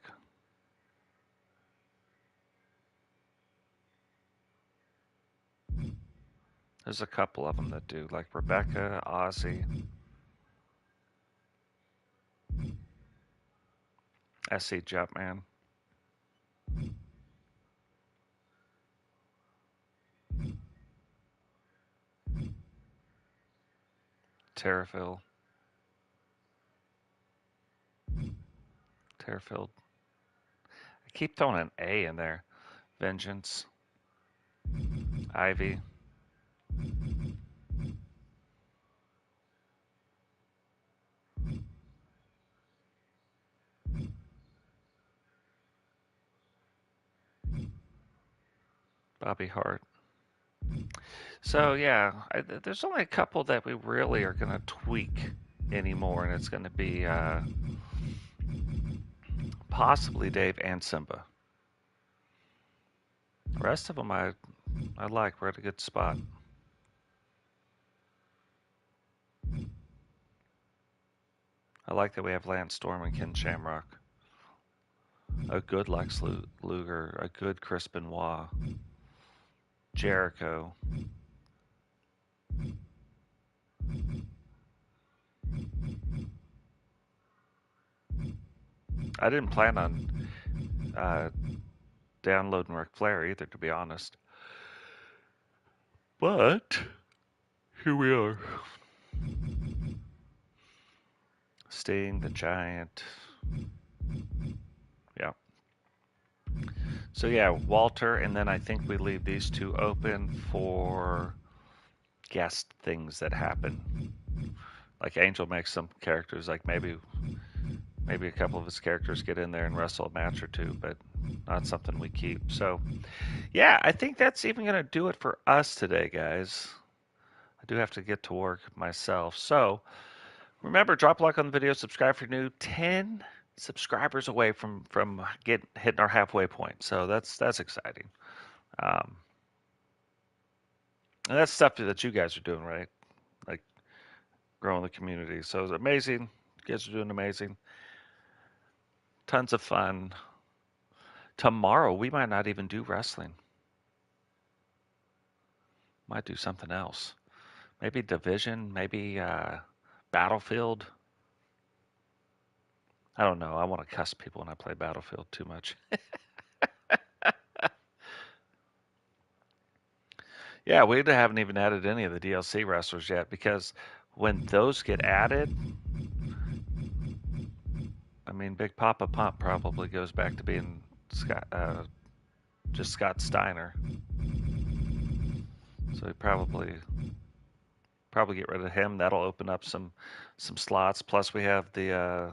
There's a couple of them that do, like Rebecca, Ozzy, SC Jumpman. Terrafil. Terrafield. I keep throwing an A in there. Vengeance. Ivy. Bobby Hart. So yeah, there's only a couple that we really are going to tweak anymore, and it's going to be possibly Dave and Simba. The rest of them I like. We're at a good spot. I like that we have Lance Storm and Ken Shamrock. A good Lex Luger, a good Chris Benoit, Jericho. I didn't plan on downloading Ric Flair either, to be honest. But here we are. Sting, the Giant. Yeah. So yeah, Walter, and then I think we leave these two open for guest things that happen. Like Angel makes some characters, like maybe a couple of his characters get in there and wrestle a match or two, but not something we keep. So yeah, I think that's even going to do it for us today, guys. I do have to get to work myself. So remember, drop a like on the video, subscribe if you're new. 10 subscribers away from hitting our halfway point. So that's exciting. Um, and that's stuff that you guys are doing, right? Like growing the community. So it's amazing. You guys are doing amazing. Tons of fun. Tomorrow we might not even do wrestling. Might do something else. Maybe Division, maybe Battlefield. I don't know. I want to cuss people when I play Battlefield too much. Yeah, we haven't even added any of the DLC wrestlers yet because when those get added, I mean, Big Papa Pump probably goes back to being just Scott Steiner. So we probably get rid of him. That'll open up some slots. Plus, we have the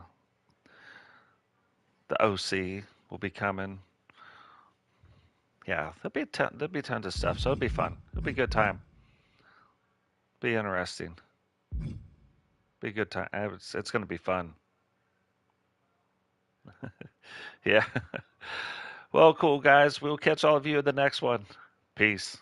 OC will be coming. Yeah, there'll be tons of stuff. So it'll be fun. It'll be a good time. Be interesting. Be a good time. It's going to be fun. Yeah. Well, cool, guys. We'll catch all of you in the next one. Peace.